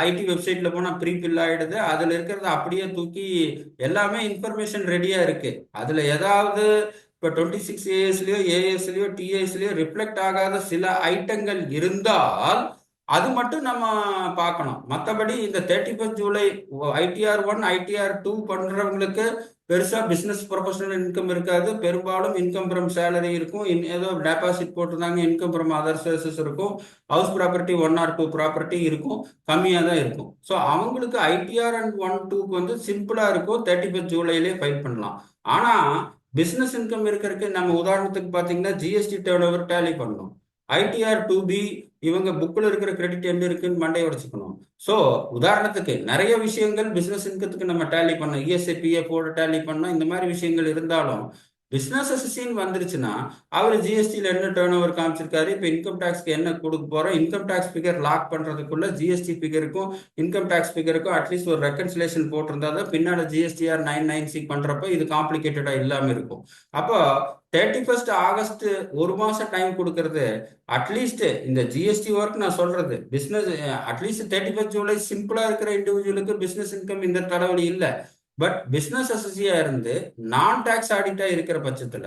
ஐடி வெப்சைட்ல போனா ப்ரீ ஃபில் ஆயிடுது. அதுல இருக்கிறத அப்படியே தூக்கி எல்லாமே இன்ஃபர்மேஷன் ரெடியா இருக்கு. அதுல ஏதாவது இப்போ 26 ASலயோ ஏஎஸ்லயோ டிஎஸ்லயோ ரிஃப்ளெக்ட் ஆகாத சில ஐட்டங்கள் இருந்தால் அது மட்டும் நம்ம பார்க்கணும். மற்றபடி இந்த 31 ஜூலை ITR 1, ITR 2 பண்றவங்களுக்கு பெருசா பிசினஸ் ப்ரொஃபஷனல் இன்கம் இருக்காது. பெரும்பாலும் இன்கம் ஃப்ரம் சேலரி இருக்கும். ஏதோ டெபாசிட் போட்டிருந்தாங்க, இன்கம் ஃப்ரம் அதர் சோர்சஸ் இருக்கும். ஹவுஸ் ப்ராப்பர்ட்டி 1 or 2 ப்ராப்பர்ட்டி இருக்கும், கம்மியாக தான் இருக்கும். ஸோ அவங்களுக்கு ITR அண்ட் 1, 2க்கு வந்து சிம்பிளா இருக்கும். 31 ஜூலைலே ஃபைல் பண்ணலாம். ஆனா பிசினஸ் இன்கம் இருக்கிறதுக்கு நம்ம உதாரணத்துக்கு பார்த்தீங்கன்னா ஜிஎஸ்டி டேர்ன் ஓவர் டேலி பண்ணணும். ITR 2B இவங்க புக்கில் இருக்கிற கிரெடிட் என்ன இருக்குன்னு மண்டையை உடச்சுக்கணும். ஸோ உதாரணத்துக்கு நிறைய விஷயங்கள் பிசினஸ் இன்கத்துக்கு நம்ம டேலி பண்ணோம், ESA PF டேலி பண்ணோம். இந்த மாதிரி விஷயங்கள் இருந்தாலும் பிசினஸ் அசசின்னு வந்துருச்சுன்னா அவர் ஜிஎஸ்டியில் என்ன டேர்ன் ஓவர் காமிச்சிருக்காரு, இப்போ இன்கம் டேக்ஸ்க்கு என்ன கொடுக்க போறோம், இன்கம் டேக்ஸ் ஃபிகர் லாக் பண்றதுக்குள்ள ஜிஎஸ்டி ஃபிகருக்கும் இன்கம் டேக்ஸ் ஃபிகருக்கும் அட்லீஸ்ட் ஒரு ரெக்கன்சிலேஷன் போட்டிருந்தா தான் பின்னாடி GSTR 996 பண்றப்ப இது காம்ப்ளிகேட்டடா இல்லாம இருக்கும். அப்போ 31 ஆகஸ்ட் ஒரு மாசம் டைம் கொடுக்கறது, அட்லீஸ்ட் இந்த ஜிஎஸ்டி ஒர்க் நான் சொல்றது பிசினஸ் அட்லீஸ்ட் 31 ஜூலை சிம்பிளா இருக்கிற இண்டிவிஜுவலுக்கு பிசினஸ் இன்கம் இந்த தலைவலி இல்லை. பட் பிசினஸ் அசோசியா இருந்து நான் டாக்ஸ் ஆடிட்டா இருக்கிற பட்சத்துல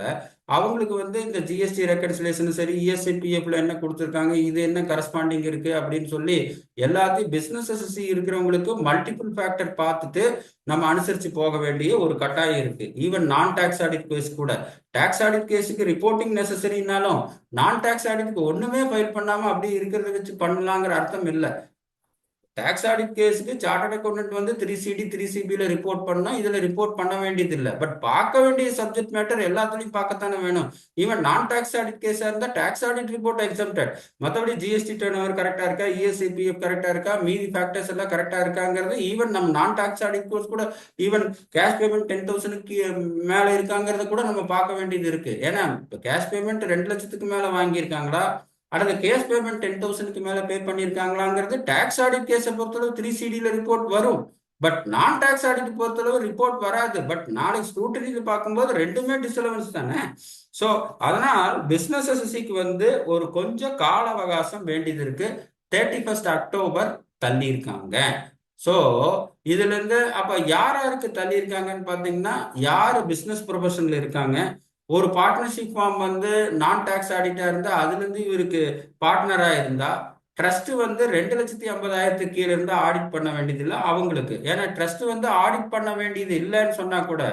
அவங்களுக்கு வந்து இந்த ஜிஎஸ்டி ரெக்கன்சிலேஷன் சரி, ESA PFல என்ன கொடுத்துருக்காங்க, இது என்ன கரஸ்பாண்டிங் இருக்கு அப்படின்னு சொல்லி எல்லாத்தையும் பிசினஸ் அசோசி இருக்கிறவங்களுக்கு மல்டிபிள் ஃபேக்டர் பார்த்துட்டு நம்ம அனுசரிச்சு போக வேண்டிய ஒரு கட்டாயம் இருக்கு. ஈவன் நான் டாக்ஸ் ஆடிட் கேஸ் கூட, டாக்ஸ் ஆடிட் கேஸுக்கு ரிப்போர்ட்டிங் நெசசரினாலும் நான் டாக்ஸ் ஆடிட்டுக்கு ஒண்ணுமே ஃபைல் பண்ணாம அப்படி இருக்கிறத வச்சு பண்ணலாங்கிற அர்த்தம் இல்லை. டாக்ஸ் ஆடிட் கேஸுக்கு சார்ட்டர்ட் அக்கௌண்டன்ட் வந்து 3CD 3CBல ரிப்போர்ட் பண்ணா இதுல ரிப்போர்ட் பண்ண வேண்டியது இல்லை. பட் பார்க்க வேண்டிய சப்ஜெக்ட் மேட்டர் எல்லாத்துலயும் பார்க்கத்தானே வேணும். ஈவன் நான் டாக்ஸ் ஆடிட் கேஸா இருந்தா டாக்ஸ் ஆடிட் ரிப்போர்ட் எக்ஸம்டட். மற்றபடி ஜிஎஸ்டி டர்ன் ஓவர் கரெக்டா இருக்கா, ESA PF கரெக்டா இருக்கா, மீதி ஃபேக்டர்ஸ் எல்லாம் கரெக்டா இருக்காங்கிறது ஈவன் நம்ம நான் டாக்ஸ் ஆடிட் கோர்ஸ் கூட ஈவன் கேஷ் பேமெண்ட் 10,000க்கு மேல இருக்காங்கிறத கூட நம்ம பார்க்க வேண்டியது இருக்கு. ஏன்னா இப்போ கேஷ் பேமெண்ட் 2 லட்சத்துக்கு மேல வாங்கியிருக்காங்களா அல்லது கேஸ் பேமெண்ட் 10,000க்கு மேல பே பண்ணியிருக்காங்களாங்கிறது டாக்ஸ் ஆடிட் கேஸை பொறுத்தளவு 3CDல ரிப்போர்ட் வரும். பட் நான் டாக்ஸ் ஆடிட் பொறுத்தளவு ரிப்போர்ட் வராது. பட் நாளைக்கு ஸ்க்ரூட்டனியில பார்க்கும்போது ரெண்டுமே டிஸ்அலவன்ஸ் தானே. ஸோ அதனால் பிசினஸ் அசோசிக்கு வந்து ஒரு கொஞ்சம் கால அவகாசம் வேண்டியது இருக்கு. 31 அக்டோபர் தள்ளி இருக்காங்க. ஸோ இதுல இருந்து அப்ப யாருக்கு தள்ளி இருக்காங்கன்னு பாத்தீங்கன்னா, யாரு பிசினஸ் ப்ரொஃபஷன்ல இருக்காங்க, ஒரு பார்ட்னர்ஷிப் ஃபார்ம் வந்து நான் டாக்ஸ் ஆடிட்டா இருந்தா அதுல இருந்து இவருக்கு பார்ட்னரா இருந்தா, ட்ரஸ்ட் வந்து 2,50,000 கீழே இருந்து ஆடிட் பண்ண வேண்டியது இல்லை அவங்களுக்கு. ஏன்னா ட்ரஸ்ட் வந்து ஆடிட் பண்ண வேண்டியது இல்லைன்னு சொன்னா கூட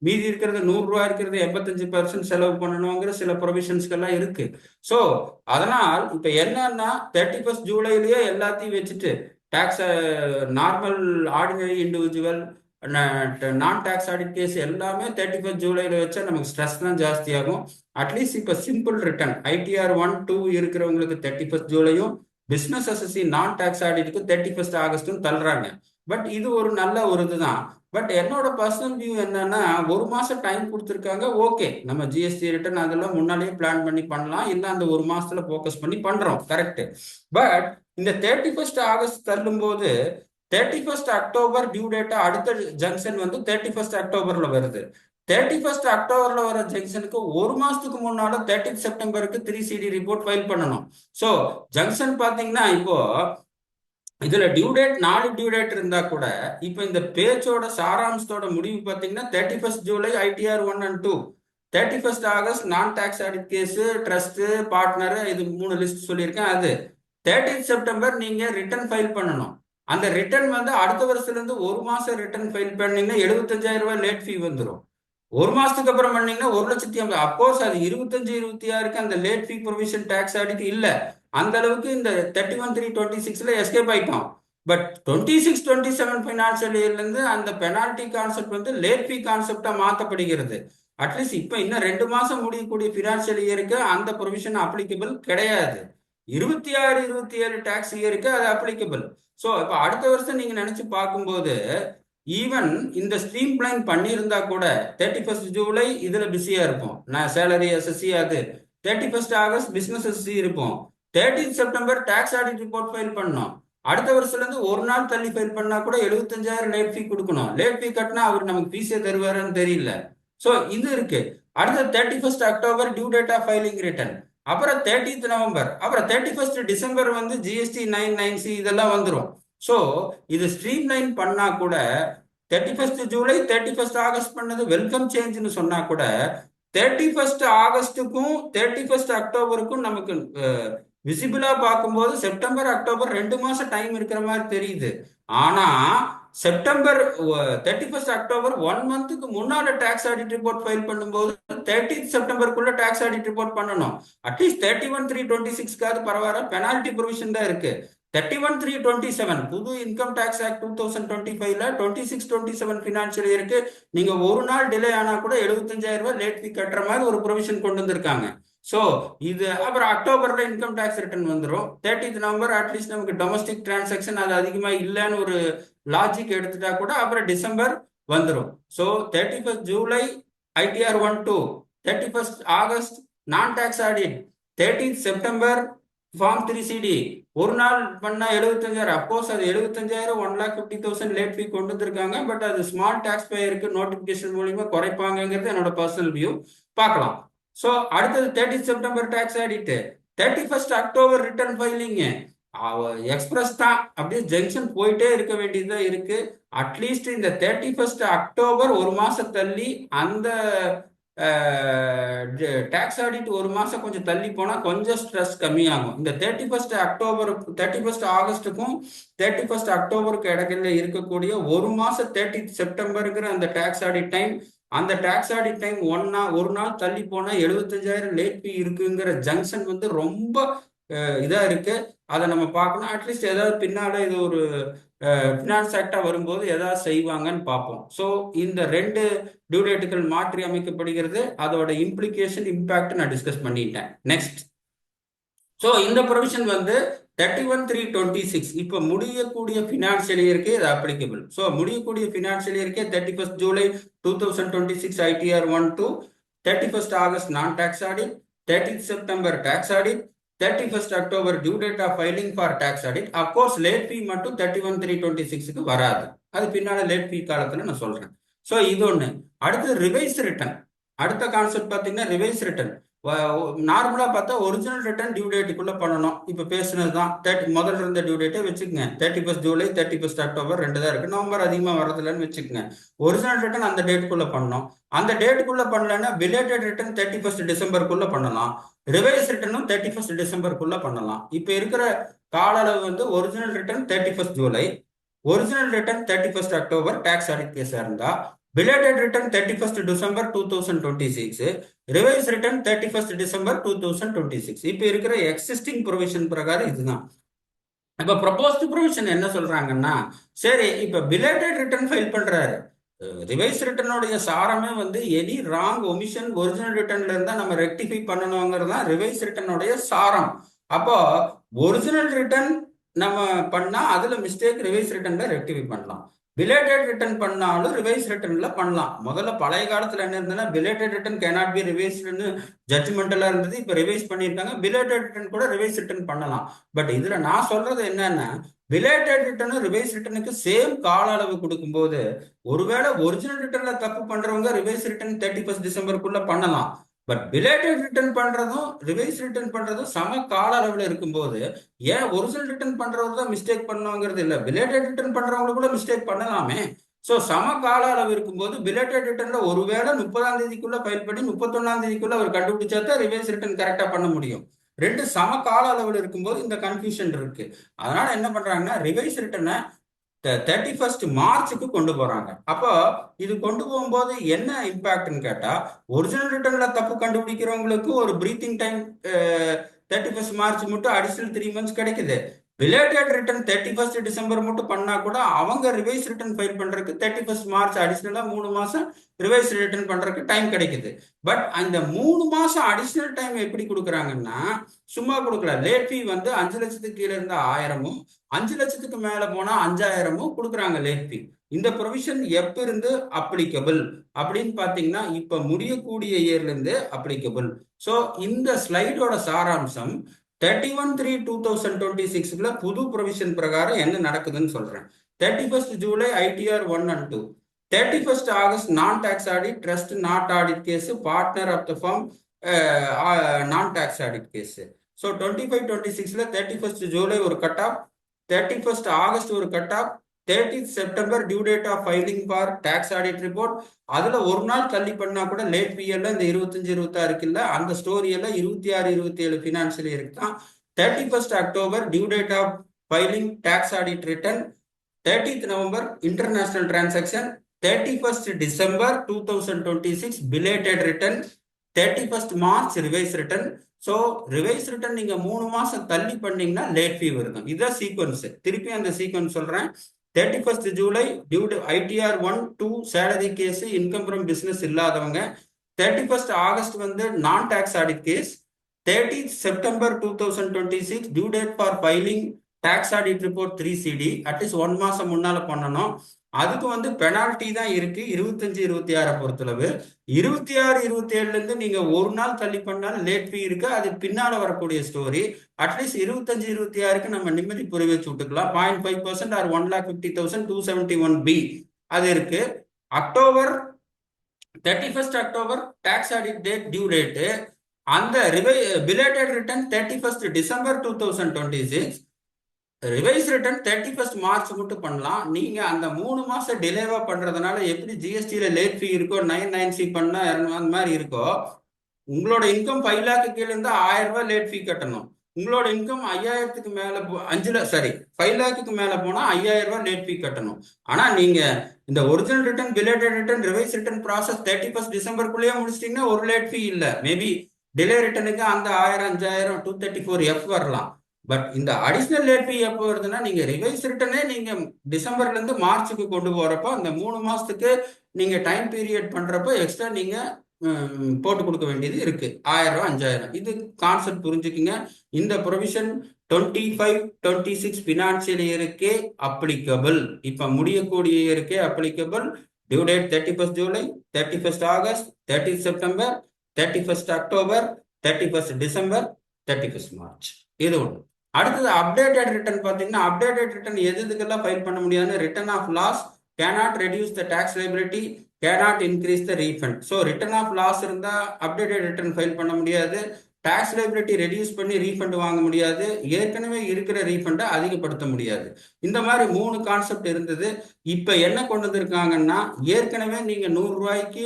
மீதி இருக்கிறது 100 ரூபாய் இருக்கிறது 85% செலவு பண்ணணுங்கிற சில ப்ரொவிஷன்ஸ்கெல்லாம் இருக்கு. ஸோ அதனால் இப்ப என்னன்னா 31 ஜூலைலயே எல்லாத்தையும் வச்சுட்டு டாக்ஸ் நார்மல் ஆர்டினரி இண்டிவிஜுவல் நான் டாக்ஸ் ஆடிட் கேஸ் எல்லாமே 31 ஜூலைல வச்சா நமக்கு ஸ்ட்ரெஸ் தான் ஜாஸ்தி ஆகும். அட்லீஸ்ட் இப்போ சிம்பிள் ரிட்டர்ன் ITR 1, 2 இருக்கிறவங்களுக்கு 31 ஜூலையும், பிசினஸ் அசசி நான் டாக்ஸ் ஆடிட்டுக்கு 31 ஆகஸ்டும் தள்ளுறாங்க. பட் இது ஒரு நல்ல ஒரு இதுதான். பட் என்னோட பர்சனல் வியூ என்னன்னா, ஒரு மாசம் டைம் கொடுத்துருக்காங்க, ஓகே. நம்ம ஜிஎஸ்டி ரிட்டர்ன் அதெல்லாம் முன்னாலேயே பிளான் பண்ணி பண்ணலாம், இல்லை அந்த ஒரு மாசத்துல போக்கஸ் பண்ணி பண்றோம், கரெக்ட். பட் இந்த 31 ஆகஸ்ட் தள்ளும் போது 31 அக்டோபர் டியூ டேட்டா அடுத்த ஜங்ஷன் வந்து 31 அக்டோபர்ல வருது. 31 அக்டோபர்ல வர ஜங்ஷனுக்கு ஒரு மாசத்துக்கு முன்னால 30 செப்டம்பருக்கு 3CD ரிப்போர்ட் ஃபைல் பண்ணணும். ஸோ ஜங்ஷன் பாத்தீங்கன்னா இப்போ இதுல டியூ டேட் 4 டியூ டேட் இருந்தா கூட இப்போ இந்த பேச்சோட சாராம்சத்தோட முடிவு பாத்தீங்கன்னா 31 July ITR 1 and 2, 31 August non tax audit case, trust, partner, இது 3 லிஸ்ட் சொல்லியிருக்கேன். அது 30 செப்டம்பர் நீங்க ரிட்டர்ன் ஃபைல் பண்ணணும். அந்த ரிட்டர்ன் வந்து அடுத்த வருஷத்துல இருந்து ஒரு மாசம் ரிட்டர்ன் ஃபைல் பண்ணீங்கன்னா 75,000 ரூபாய் லேட் ஃபீ வந்துடும். ஒரு மாசத்துக்கு அப்புறம் பண்ணீங்கன்னா 1,50,000. அப்கோர்ஸ் அது 25, 26க்கு அந்த late fee provision tax audit இல்ல. அந்த அளவுக்கு இந்த 31/3/26ல எஸ்கேப் ஆயிட்டோம். பட் 26, 27 ஃபினான்ஷியல் இயர்ல இருந்து அந்த பெனால்டி கான்செப்ட் வந்து லேட் ஃபீ கான்செப்டா மாத்தப்படுகிறது. அட்லீஸ்ட் இப்ப இன்னும் 2 மாசம் முடியக்கூடிய ஃபினான்ஷியல் இயருக்கு அந்த ப்ரொவிஷன் அப்ளிகபிள் கிடையாது. 26 27 டாக்ஸ் இயருக்கு அது அப்ளிகபிள். ஸோ இப்போ அடுத்த வருஷம் நீங்க நினைச்சு பார்க்கும்போது ஈவன் இந்த ஸ்ட்ரீம் பிளான் பண்ணியிருந்தா கூட 31 ஜூலை இதுல பிஸியா இருப்போம், நான் சேலரி எஸ்எஸ்சி அது. 31 ஆகஸ்ட் பிசினஸ் எஸ்எஸ்சி இருப்போம். 30 September tax audit report file பண்ணோம். அடுத்த வருஷத்துல இருந்து ஒரு நாள் தள்ளி ஃபைல் பண்ணா கூட 75,000 லேட் ஃபீ கொடுக்கணும். லேட் ஃபீ கட்டினா அவர் நமக்கு ஃபீஸே தருவாருன்னு தெரியல. ஸோ இது இருக்கு. அடுத்த 31 October due date of filing return. அப்புறம் 30th நவம்பர், அப்புறம் 31 டிசம்பர் வந்து ஜிஎஸ்டி 99C இதெல்லாம் வந்துடும். ஸோ இது ஸ்ட்ரீம் லைன் பண்ணா கூட 31 ஜூலை 31 ஆகஸ்ட் பண்ணது வெல்கம் சேஞ்ச்னு சொன்னா கூட 31 ஆகஸ்டுக்கும் 31 அக்டோபருக்கும் நமக்கு விசிபிளா பார்க்கும்போது செப்டம்பர் அக்டோபர் 2 மாசம் டைம் இருக்கிற மாதிரி தெரியுது. ஆனா செப்டம்பர் 31 அக்டோபர் 1 மந்த்துக்கு முன்னால டாக்ஸ் ஆடிட் ரிப்போர்ட் ஃபைல் பண்ணும்போது 30 செப்டம்பருக்குள்ள டாக்ஸ் ஆடிட் ரிப்போர்ட் பண்ணணும். அட்லீஸ்ட் 31/3/26க்காவது பரவாயில்ல, பெனால்டி ப்ரொவிஷன் தான் இருக்கு. 31/3/27 புது இன்கம் டாக்ஸ் ஆக்ட் 2025ல 26-27 பினான்சியல் இயருக்கு நீங்க ஒரு நாள் டிலே ஆனா கூட 75,000 ரூபாய் லேட் ஃபீ கட்டுற மாதிரி ஒரு ப்ரொவிஷன் கொண்டு வந்திருக்காங்க. ஸோ இது அப்புறம் அக்டோபர்ல இன்கம் டாக்ஸ் ரிட்டர்ன் வந்துடும். 30th நவம்பர் அட்லீஸ்ட் நமக்கு டொமஸ்டிக் டிரான்சாக்ஷன் அது அதிகமா இல்லைன்னு ஒரு லாஜிக் எடுத்துட்டா கூட அப்புறம் டிசம்பர் வந்துடும். So 31 July ITR 1-2, 31 August non tax audit, 13th September form 3CD ஒரு நாள் பண்ணா 75,000. அப்கோர்ஸ் அது 75,000 1,50,000 லேட் ஃபீ கொண்டு வந்திருக்காங்க. பட் அது ஸ்மால் டாக்ஸ் பேயருக்கு நோட்டிபிகேஷன் மூலியமா குறைப்பாங்கிறது என்னோட பர்சனல் வியூ. பார்க்கலாம். ஸோ அடுத்தது 30th September tax audit, 31 October return filing. Express தான் அப்படியே ஜங்ஷன் போயிட்டே இருக்க வேண்டியதா இருக்கு. அட்லீஸ்ட் இந்த 31 அக்டோபர் ஒரு மாசம் தள்ளி அந்த டாக்ஸ் ஆடிட் ஒரு மாசம் கொஞ்சம் தள்ளி போனா கொஞ்சம் ஸ்ட்ரெஸ் கம்மியாகும். இந்த 31 அக்டோபர் 31 ஆகஸ்டுக்கும் 31 அக்டோபருக்கு இடையில இருக்கக்கூடிய ஒரு மாசம் 30 செப்டம்பருங்கிற அந்த டாக்ஸ் ஆடிட் டைம், அந்த டாக்ஸ் ஆடிட் டைம் ஒரு நாள் தள்ளி போனா 75,000 லேட் ஃபீ இருக்குங்கிற ஜங்ஷன் வந்து ரொம்ப இதா இருக்கு. அதை நம்ம பார்க்கணும். அட்லீஸ்ட் ஏதாவது பின்னால இது ஒரு ஃபினான்ஸ் ஆக்டா வரும்போது ஏதாவது செய்வாங்கன்னு பார்ப்போம். ஸோ இந்த 2 டியூ டேட்டுகள் மாற்றி அமைக்கப்படுகிறது. அதோட இம்ப்ளிகேஷன் இம்பாக்ட் நான் டிஸ்கஸ் பண்ணிட்டேன். நெக்ஸ்ட், ஸோ இந்த ப்ரொவிஷன் வந்து 31/3/26 இப்போ முடியக்கூடிய ஃபினான்ஷியல் இயருக்கு இது அப்ளிகபிள். ஸோ முடியக்கூடிய ஃபினான்ஷியல் இயருக்கே 31 July 2026 ITR 1-2, 31 August non tax audit, 30th September tax audit, 31 October due date of filing for tax audit. Of course late fee மட்டும் 31/3/26க்கு வராது. அது பின்னால லேட் ஃபீ காலத்துல நான் சொல்றேன். ஸோ இது ஒன்று. அடுத்து ரிவைஸ் ரிட்டர்ன். அடுத்த கான்செப்ட் பார்த்தீங்கன்னா ரிவைஸ் ரிட்டர்ன். நார்மலா பார்த்தா ஒரிஜினல் ரிட்டர்ன் டியூ டேட்டுக்குள்ள பண்ணணும். இப்ப பேசுனது தான் முதல்ல இருந்த டியூ டேட்டே வச்சுக்கோங்க. 31 ஜூலை 31 அக்டோபர் 2 தான் இருக்கு. நவம்பர் அதிகமா வரதில்லன்னு வச்சுக்கோங்க. ஒரிஜினல் ரிட்டர்ன் அந்த டேட்டுக்குள்ள பண்ணணும். அந்த டேட்டுக்குள்ள பண்ணலன்னா பிலேட்டட் ரிட்டர்ன் 31 டிசம்பருக்குள்ள பண்ணலாம். ரிவைஸ் ரிட்டர்னும் 31 டிசம்பருக்குள்ள பண்ணலாம். இப்ப இருக்கிற கால அளவு வந்து original return 31 July, original return 31 October tax audit கேஸா இருந்தா, belated return 31 December 2026, revise return 31 December 2026. இப்ப இருக்கிற எக்ஸிஸ்டிங் ப்ரொவிஷன் பிரகாரம் இதுதான். இப்ப ப்ரொபோஸ்ட் ப்ரொவிஷன் என்ன சொல்றாங்கன்னா, சரி இப்ப பிலேட்டட் ரிட்டர்ன் ஃபைல் பண்றாரு, ரிவைஸ் ரிட்டர்னுடைய சாரமே வந்து எனி ராங் ஒமிஷன் ஒரிஜினல் ரிட்டர்ன்ல இருந்தா நம்ம ரெக்டிஃபை பண்ணணுங்கிறது தான் ரிவைஸ் ரிட்டர்னுடைய சாரம். அப்போ ஒரிஜினல் ரிட்டர்ன் நம்ம பண்ணா அதுல மிஸ்டேக் ரிவைஸ் ரிட்டர்ன்ல ரெக்டிஃபை பண்ணலாம். பிலேட்டட் ரிட்டர்ன் பண்ணாலும் ரிவைஸ் ரிட்டர்ன்ல பண்ணலாம். முதல்ல பழைய காலத்துல என்ன இருந்ததுன்னா பிலேட்டட் ரிட்டர்ன் கேனாட் பி ரிவைஸ்டுன்னு ஜட்ஜ்மெண்டலா இருந்தது. இப்ப ரிவைஸ் பண்ணியிருக்காங்க. பிலேட்டட் ரிட்டர்ன் கூட ரிவைஸ் ரிட்டர்ன் பண்ணலாம். பட் இதுல நான் சொல்றது என்னன்னா, பிலேட்டட் ரிட்டர்னும் ரிவைஸ் ரிட்டர்னுக்கு சேம் கால அளவு கொடுக்கும்போது ஒருவேளை ஒரிஜினல் ரிட்டர்ன்ல தப்பு பண்றவங்க ரிவைஸ் ரிட்டர்ன் 31 டிசம்பருக்குள்ள பண்ணலாம். பட் பிலேட்டட் ரிட்டர்ன் பண்றதும் ரிவைஸ் ரிட்டர்ன் பண்றதும் சம கால அளவுல இருக்கும்போது ஏன் ஒரிஜினல் ரிட்டர்ன் பண்றவங்க தான் மிஸ்டேக் பண்ணுவாங்கிறது இல்ல, பிலேட்டட் ரிட்டர்ன் பண்றவங்க கூட மிஸ்டேக் பண்ணலாமே. ஸோ சம கால அளவு இருக்கும்போது பிலேட்டட் ரிட்டர்ன்ல ஒருவேளை 30ஆம் தேதிக்குள்ள ஃபைல் பண்ணி 31ஆம் தேதிக்குள்ள அவர் கண்டுபிடிச்சா தான் ரிவைஸ் ரிட்டர்ன் கரெக்டா பண்ண முடியும். ரெண்டு சம கால அளவில் இருக்கும்போது இந்த கன்ஃபியூஷன் இருக்கு. அதனால என்ன பண்றாங்கன்னா ரிவைஸ் ரிட்டர்னை 31 மார்ச்சுக்கு கொண்டு போறாங்க. அப்போ இது கொண்டு போகும்போது என்ன இம்பாக்ட்னு கேட்டா, ஒரிஜினல் ரிட்டர்ன்ல தப்பு கண்டுபிடிக்கிறவங்களுக்கு ஒரு பிரீத்திங் டைம் 31 மார்ச் மட்டும் அடிஷனல் 3 months கிடைக்குது. பிலேட்டட் ரிட்டர்ன் 31 டிசம்பர் மட்டும் பண்ணா கூட அவங்க ரிவைஸ் ரிட்டர்ன் ஃபைல் பண்றதுக்கு 31 மார்ச் அடிஷனலா 3 மாசம் ரிவைஸ் ரிட்டர்ன் பண்றதுக்கு டைம் கிடைக்குது. பட் அந்த 3 மாசம் அடிஷனல் டைம் எப்படி கொடுக்குறாங்கன்னா சும்மா கொடுக்கல. லேட் ஃபீ வந்து 5 லட்சத்துக்கு கீழே இருந்த 1000மும் 5 லட்சத்துக்கு மேல போனா 5000மும் கொடுக்குறாங்க லேட் ஃபீ. இந்த ப்ரொவிஷன் எப்ப இருந்து அப்ளிகபிள் அப்படின்னு பாத்தீங்கன்னா இப்ப முடியக்கூடிய இயர்ல இருந்து அப்ளிகபிள். ஸோ இந்த ஸ்லைடோட சாராம்சம் 31/3/2026 புது ப்ரொவிஷன் பிரகாரம் என்ன நடக்குதுன்னு சொல்றேன். 31 July ITR 1 and 2, 31 August non tax audit trust not audit case partner of the firm non tax audit case. So 25-26 31 July ஒரு கட் ஆஃப், 31 ஆகஸ்ட் ஒரு cut off, 30 September due date of filing for tax audit report. அதுல ஒரு நாள் தள்ளி பண்ணா கூட லேட் ஃபீ எல்லாம் இந்த 25-26 இருக்குல்ல அந்த ஸ்டோரி எல்லாம் 26-27 ஃபினான்ஷியல் இயருக்கு தான். 31 October due date of filing tax audit return, 30th November international transaction, 31 December 2026 belated return, 31 March revise return. So revise return நீங்க 3 மாசம் தள்ளி பண்ணீங்கன்னா லேட் ஃபீ வருது. இதுதான் சீக்வன்ஸ். திருப்பி அந்த சீக்வன்ஸ் சொல்றேன். 31 July ITR 1, 2 salary case income from business இல்லாதவங்க, 31 ஆகஸ்ட் வந்து நான் tax audit case, 30 September 2026 due date for filing tax audit report 3CD at least 1 மாசம் முன்னால பண்ணணும். அதுக்கு வந்து பெனால்டி தான் இருக்கு 25-26 பொறுத்தளவு. 26-27 இருந்து நீங்க ஒரு நாள் தள்ளி பண்ணாலும் லேட் ஃபீ இருக்கு. அது பின்னால வரக்கூடிய ஸ்டோரி. அட்லீஸ்ட் 25-26க்கு நம்ம நிம்மதி புரிய வச்சு விட்டுக்கலாம். 0.5% ஆர் 1,50,271B அது இருக்கு. October 31 October tax audit date due date. அந்த belated return 31 December 2026, revise return 31 March மட்டும் பண்ணலாம். நீங்க அந்த 3 மாசம் டிலேவா பண்றதுனால எப்படி ஜிஎஸ்டியில லேட் ஃபீ இருக்கோ 990C பண்ணா அந்த மாதிரி இருக்கோ, உங்களோட இன்கம் 5 லேக்கு கீழே இருந்தா 1000 ரூபாய் லேட் ஃபீ கட்டணும். உங்களோட இன்கம் 5000க்கு மேல 5 லேக்குக்கு மேல போனா 5000 ரூபாய் லேட் ஃபீ கட்டணும். ஆனா நீங்க இந்த original return belated return revise return process 31 டிசம்பருக்குள்ளேயே முடிச்சிட்டீங்கன்னா ஒரு லேட் ஃபீ இல்ல. மேபி டிலே ரிட்டர்னுக்கு அந்த 1000 5000 234F வரலாம். பட் இந்த அடிஷனல் லேட் ஃபீ எப்போ வருதுன்னா நீங்க ரிவைஸ் ரிட்டர்னே நீங்க டிசம்பர்ல இருந்து மார்ச்சுக்கு கொண்டு போறப்போ அந்த 3 மாசத்துக்கு நீங்க டைம் பீரியட் பண்றப்போ எக்ஸ்ட்ரா நீங்க போட்டு கொடுக்க வேண்டியது இருக்கு. 1000 ரூபாய் 5000. இது கான்செப்ட் புரிஞ்சுக்குங்க. இந்த ப்ரொவிஷன் 25-26 பினான்சியல் இயருக்கே அப்ளிகபிள். இப்ப முடியக்கூடிய இயருக்கே applicable. Due date 31 July, 31 August, 30 September, 31 October, 31 December, 31 March. இது ஒன்று. அடுத்தது அப்டேட்டட் ரிட்டர்ன் பார்த்தீங்கன்னா அப்டேட்டட் ரிட்டர்ன் எதுக்கெல்லாம் ஃபைல் பண்ண முடியாதுன்னு, return of loss cannot reduce the tax liability, cannot increase the refund. So return of loss இருந்தால் அப்டேட்டட் ரிட்டர்ன் ஃபைல் பண்ண முடியாது. டாக்ஸ் லைபிலிட்டி ரெடியூஸ் பண்ணி ரீஃபண்ட் வாங்க முடியாது. ஏற்கனவே இருக்கிற ரீஃபண்டை அதிகப்படுத்த முடியாது. இந்த மாதிரி 3 கான்செப்ட் இருந்தது. இப்போ என்ன கொண்டு வந்திருக்காங்கன்னா, ஏற்கனவே நீங்கள் 100 ரூபாய்க்கு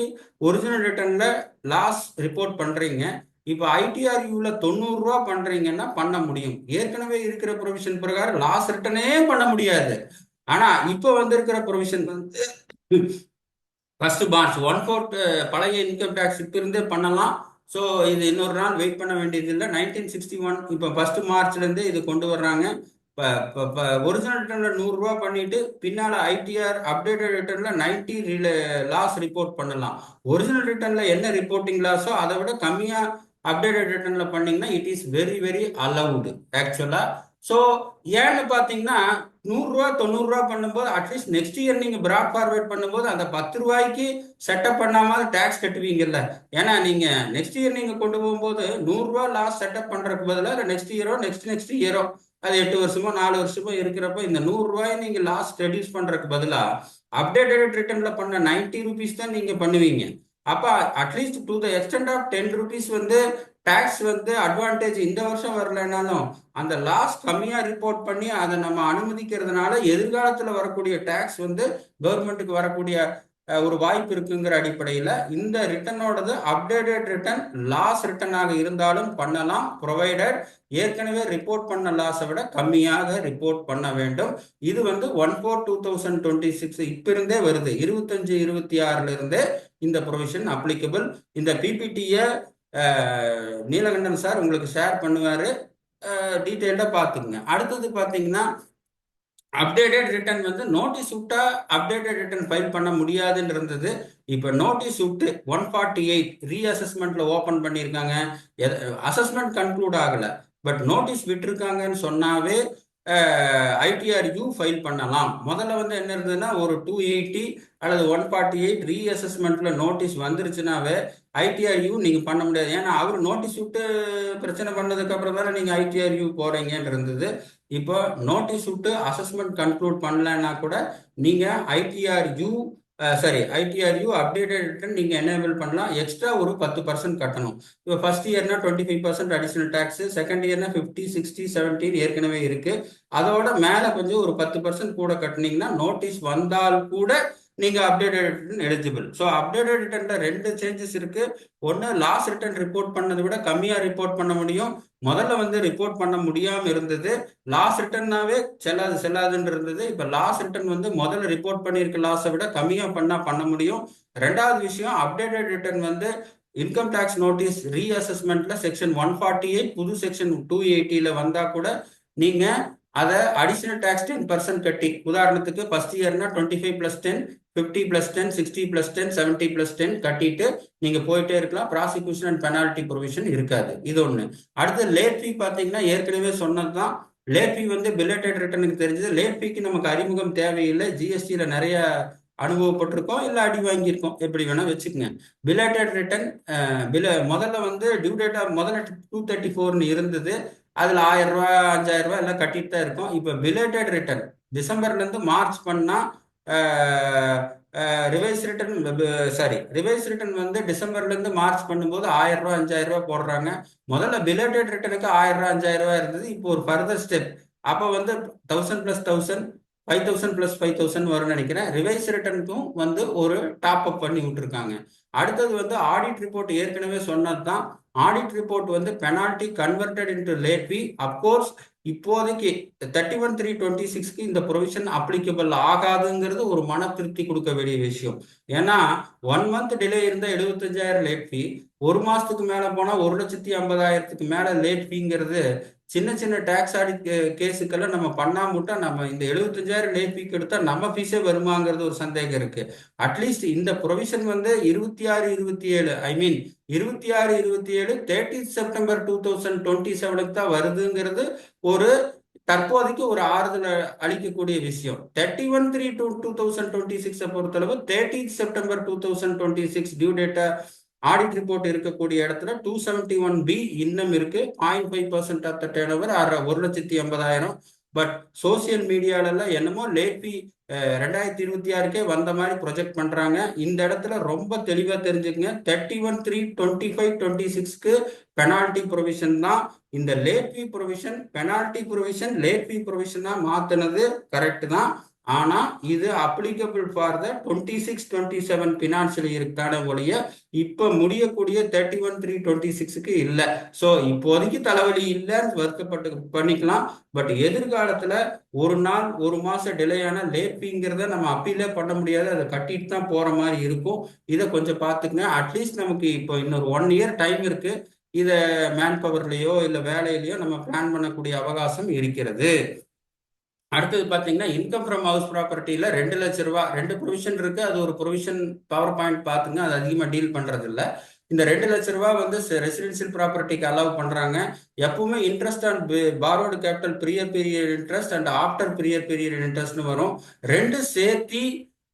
ஒரிஜினல் ரிட்டர்ன்ல லாஸ் ரிப்போர்ட் பண்றீங்க. இப்போ ITRUல 90 ரூபா பண்றீங்கன்னா பண்ண முடியும். ஏற்கனவே இருக்கிற ப்ரொவிஷன் பிரகாரம் லாஸ் ரிட்டர்னே பண்ண முடியாது. ஆனா இப்போ வந்திருக்கிற ப்ரொவிஷன் வந்து ஃபர்ஸ்ட் மார்ச் 1/4 பழைய இன்கம் டேக்ஸ் இப்போ இருந்தே பண்ணலாம். ஸோ இது இன்னொரு நாள் வெயிட் பண்ண வேண்டியது இல்லை. 1961 இப்போ ஃபர்ஸ்ட் மார்ச்ல இருந்து இது கொண்டு வர்றாங்க. ஒரிஜினல் ரிட்டர்ன்ல 100 ரூபா பண்ணிட்டு பின்னால ITR அப்டேட்டட் ரிட்டர்ன்ல 90 லாஸ் ரிப்போர்ட் பண்ணலாம். ஒரிஜினல் ரிட்டர்ன்ல என்ன ரிப்போர்ட்டிங் லாஸோ அதை விட கம்மியா அப்டேட்டட் ரிட்டர்ன்ல பண்ணீங்கன்னா it is very very allowed ஆக்சுவலா. ஸோ ஏன்னு பார்த்தீங்கன்னா 100 ரூபா 90 ரூபா பண்ணும்போது அட்லீஸ்ட் நெக்ஸ்ட் இயர் நீங்க பிராட் ஃபார்வர்ட் பண்ணும்போது அந்த 10 ரூபாய்க்கு செட்டப் பண்ணாமல் டேக்ஸ் கட்டுவீங்கல்ல. ஏன்னா நீங்க நெக்ஸ்ட் இயர் நீங்க கொண்டு போகும்போது 100 ரூபா லாஸ் செட்டப் பண்றதுக்கு பதிலாக நெக்ஸ்ட் இயரோ நெக்ஸ்ட் இயரோ அது 8 வருஷமோ 4 வருஷமோ இருக்கிறப்ப இந்த 100 ரூபாய் நீங்க லாஸ் ரெடியூஸ் பண்றதுக்கு பதிலா அப்டேட்டட் ரிட்டர்ன்ல பண்ண 90 rupees தான் நீங்க பண்ணுவீங்க. அப்ப at least to the extent of 10 rupees வந்து டாக்ஸ் வந்து அட்வான்டேஜ் இந்த வருஷம் வரலனாலும் அந்த லாஸ் கம்மியா ரிப்போர்ட் பண்ணி அதை நம்ம அனுமதிக்கிறதுனால எதிர்காலத்துல வரக்கூடிய டாக்ஸ் வந்து கவர்மெண்ட்டுக்கு வரக்கூடிய ஒரு வாய்ப்பு இருக்குங்கிற அடிப்படையில் இந்த ரிட்டர்னோடது அப்டேட்டட் ரிட்டர்ன் லாஸ் ரிட்டர்னாக இருந்தாலும் பண்ணலாம், ப்ரொவைடட் ஏற்கனவே ரிப்போர்ட் பண்ண லாஸை விட கம்மியாக ரிப்போர்ட் பண்ண வேண்டும். இது வந்து 1/4/2026 இப்ப இருந்தே வருது. 25-26 இருந்தே இந்த ப்ரொவிஷன் அப்ளிகபிள். இந்த பிபிடியை நீலகண்டன் சார் உங்களுக்கு ஷேர் பண்ணுவாரு. டீட்டெயில்டாக பார்த்துக்குங்க. அடுத்தது பார்த்தீங்கன்னா அப்டேட்டட் ரிட்டர்ன் வந்து நோட்டீஸ் விட்டா அப்டேட்டட் ரிட்டர்ன் ஃபைல் பண்ண முடியாதுன்னு இருந்தது. இப்போ நோட்டீஸ் விட்டு 148 ரீஅசஸ்மெண்ட்ல ஓப்பன் பண்ணியிருக்காங்க. அசஸ்மெண்ட் கன்க்ளூட் ஆகல, பட் நோட்டீஸ் விட்டுருக்காங்கன்னு சொன்னாவே ஐடிஆர்யூ ஃபைல் பண்ணலாம். முதல்ல வந்து என்ன இருந்ததுன்னா ஒரு 280 அல்லது 148 ரீஅசஸ்மெண்ட்ல நோட்டீஸ் வந்துருச்சுனாவே ஐடிஆர்யூ நீங்க பண்ண முடியாது. ஏன்னா அவர் நோட்டீஸ் விட்டு பிரச்சனை பண்ணதுக்கு அப்புறம் தானே நீங்க ஐடிஆர்யூ போறீங்கன்னு இருந்தது. இப்போ நோட்டீஸ் விட்டு அசஸ்மெண்ட் கன்க்ளூட் பண்ணலன்னா கூட நீங்க ஐடிஆர்யூ ஐடிஆர்யூ அப்டேட்டட் ரிட்டர்ன் நீங்க எனேபிள் பண்ணலாம். எக்ஸ்ட்ரா ஒரு 10% கட்டணும். இப்போ ஃபர்ஸ்ட் இயர்னா 25% அடிஷனல் டேக்ஸ், செகண்ட் இயர்னா 50, 60, 70 ஏற்கனவே இருக்கு. அதோட மேல கொஞ்சம் ஒரு 10% கூட கட்டினீங்கன்னா நோட்டீஸ் வந்தால் கூட நீங்க updated return eligible. So updated ரிட்டர்ன்ல 2 சேஞ்சஸ் இருக்கு. ஒன்று லாஸ் ரிட்டர்ன் ரிப்போர்ட் பண்ணதை விட கம்மியா ரிப்போர்ட் பண்ண முடியும். முதல்ல வந்து ரிப்போர்ட் பண்ண முடியாம இருந்தது. லாஸ் ரிட்டர்னாவே செல்லாதுன்னு இருந்தது. இப்ப லாஸ் ரிட்டர்ன் வந்து முதல்ல ரிப்போர்ட் பண்ணியிருக்க லாஸை விட கம்மியா பண்ண முடியும். ரெண்டாவது விஷயம், அப்டேட்டட் ரிட்டர்ன் வந்து இன்கம் டேக்ஸ் நோட்டீஸ் ரீஅசஸ்மெண்ட்ல செக்ஷன் 148 புது செக்ஷன் 280 வந்தா கூட நீங்க அதை அடிஷனல் டேக்ஸ் 10% கட்டி, உதாரணத்துக்கு ஃபர்ஸ்ட் இயர்னா 25+10, 50+10, 60+10, 70+10 கட்டிட்டு நீங்க போயிட்டே இருக்கலாம். ப்ராசிக்யூஷன் அண்ட் பெனால்டி ப்ரொவிஷன் இருக்காது. இது ஒண்ணு. அடுத்து லேட் ஃபீ பாத்தீங்கன்னா ஏற்கனவே சொன்னதுதான். லேட் ஃபீ வந்து பிலேட்டட் ரிட்டர்னுக்கு தெரிஞ்சது. லேட் ஃபீக்கு நமக்கு அறிமுகம் தேவையில்லை. ஜிஎஸ்டியில நிறைய அனுபவப்பட்டிருக்கோம், இல்லை அடி வாங்கியிருக்கோம், எப்படி வேணா வச்சுக்கோங்க. பிலேட்டட் ரிட்டர்ன் முதல்ல வந்து டியூ டேட்டா முதல்ல 234 இருந்தது. அதுல 1000 ரூபாய் 5000 ரூபாய் எல்லாம் கட்டிட்டு தான் இருக்கும். இப்போ பிலேட்டட் ரிட்டர்ன் டிசம்பர்ல இருந்து மார்ச் பண்ணா ரிவைஸ் ரிட்டர்ன் வந்து டிசம்பர்ல இருந்து மார்ச் பண்ணும்போது 1000 ரூபாய் 5000 ரூபாய் போடுறாங்க. முதல்ல பிலேட்டட் ரிட்டர்னுக்கு 1000 ரூபாய் 5000 ரூபாய் இருந்தது. இப்போ ஒரு ஃபர்தர் ஸ்டெப், அப்போ வந்து 1000+1000 5000+5000 வரும்னு நினைக்கிறேன். ரிவைஸ் ரிட்டர்னுக்கும் வந்து ஒரு டாப் அப் பண்ணி விட்டுருக்காங்க. அடுத்தது வந்து ஆடிட் ரிப்போர்ட் ஏற்கனவே சொன்னது தான். ஆடிட் ரிப்போர்ட் வந்து பெனால்டி கன்வெர்டட் இன்டு லேட் ஃபீ. அப்கோர்ஸ் இப்போதைக்கு 31/3/26க்கு இந்த ப்ரொவிஷன் அப்ளிகபிள் ஆகாதுங்கிறது ஒரு மன திருப்தி கொடுக்க வேண்டிய விஷயம். ஏன்னா 1 மந்த் டிலே இருந்தா 75,000 லேட் ஃபீ, ஒரு மாசத்துக்கு மேல போனா 1,50,000க்கு மேல லேட் ஃபீங்கிறது சின்ன சின்ன டேக்ஸ் ஆடிட் கேஸுக்கெல்லாம் நம்ம பண்ணாமட்டா நம்ம இந்த 75,000 லேட் ஃபீக்கு எடுத்தா நம்ம ஃபீஸே வருமாங்கிறது ஒரு சந்தேகம் இருக்கு. அட்லீஸ்ட் இந்த ப்ரொவிஷன் வந்து 26/27 26/27 30 செப்டம்பர் 2027க்கு தான் வருதுங்கிறது ஒரு தற்போதைக்கு ஒரு ஆறுதல் அளிக்கக்கூடிய விஷயம். 31/3/2026 பொறுத்தளவு 30 செப்டம்பர் 2026 டியூ டேட்டா ஆடிட் ரிப்போர்ட் இருக்கக்கூடிய இடத்துல 271B இன்னும் இருக்கு. 0.5% of the turnover, 1,80,000. But social மீடியால என்னமோ லேட் ஃபீ 2026க்கே வந்த மாதிரி ப்ரொஜெக்ட் பண்றாங்க. இந்த இடத்துல ரொம்ப தெளிவா தெரிஞ்சுக்கங்க, 31/3/25/26க்கு பெனால்டி ப்ரொவிஷன் தான். இந்த late fee provision penalty provision late fee ப்ரொவிஷனா மாத்தினது கரெக்ட் தான். ஆனா இது அப்ளிகபிள் ஃபார் த 26-27 பினான்சியல் இயருக்கான ஒழிய இப்ப முடியக்கூடிய 31/3/26க்கு இல்லை. ஸோ இப்போதைக்கு தலைவலி இல்லைன்னு வருத்தப்பட்டு பண்ணிக்கலாம். பட் எதிர்காலத்துல ஒரு நாள் ஒரு மாசம் டிலே ஆன லேட் ஃபீங்கிறத நம்ம அப்பீலே பண்ண முடியாது, அதை கட்டிட்டு தான் போற மாதிரி இருக்கும். இதை கொஞ்சம் பார்த்துக்குங்க. அட்லீஸ்ட் நமக்கு இப்போ இன்னொரு 1 இயர் டைம் இருக்கு. இதை மேன் பவர்லயோ இல்லை வேலையிலயோ நம்ம பிளான் பண்ணக்கூடிய அவகாசம் இருக்கிறது. அடுத்தது பார்த்தீங்கன்னா இன்கம் ஃப்ரம் ஹவுஸ் ப்ராப்பர்ட்டியில் 2 லட்ச ரூபா 2 ப்ரொவிஷன் இருக்கு. அது ஒரு ப்ரொவிஷன் பவர் பாயிண்ட் பார்த்துங்க, அது அதிகமாக டீல் பண்றது இல்லை. இந்த 2 லட்ச ரூபா வந்து ரெசிடென்சியல் ப்ராப்பர்ட்டிக்கு அலோவ் பண்றாங்க. எப்பவுமே interest and borrowed capital prior period interest and after prior period இன்ட்ரெஸ்ட்னு வரும். ரெண்டு சேர்த்தி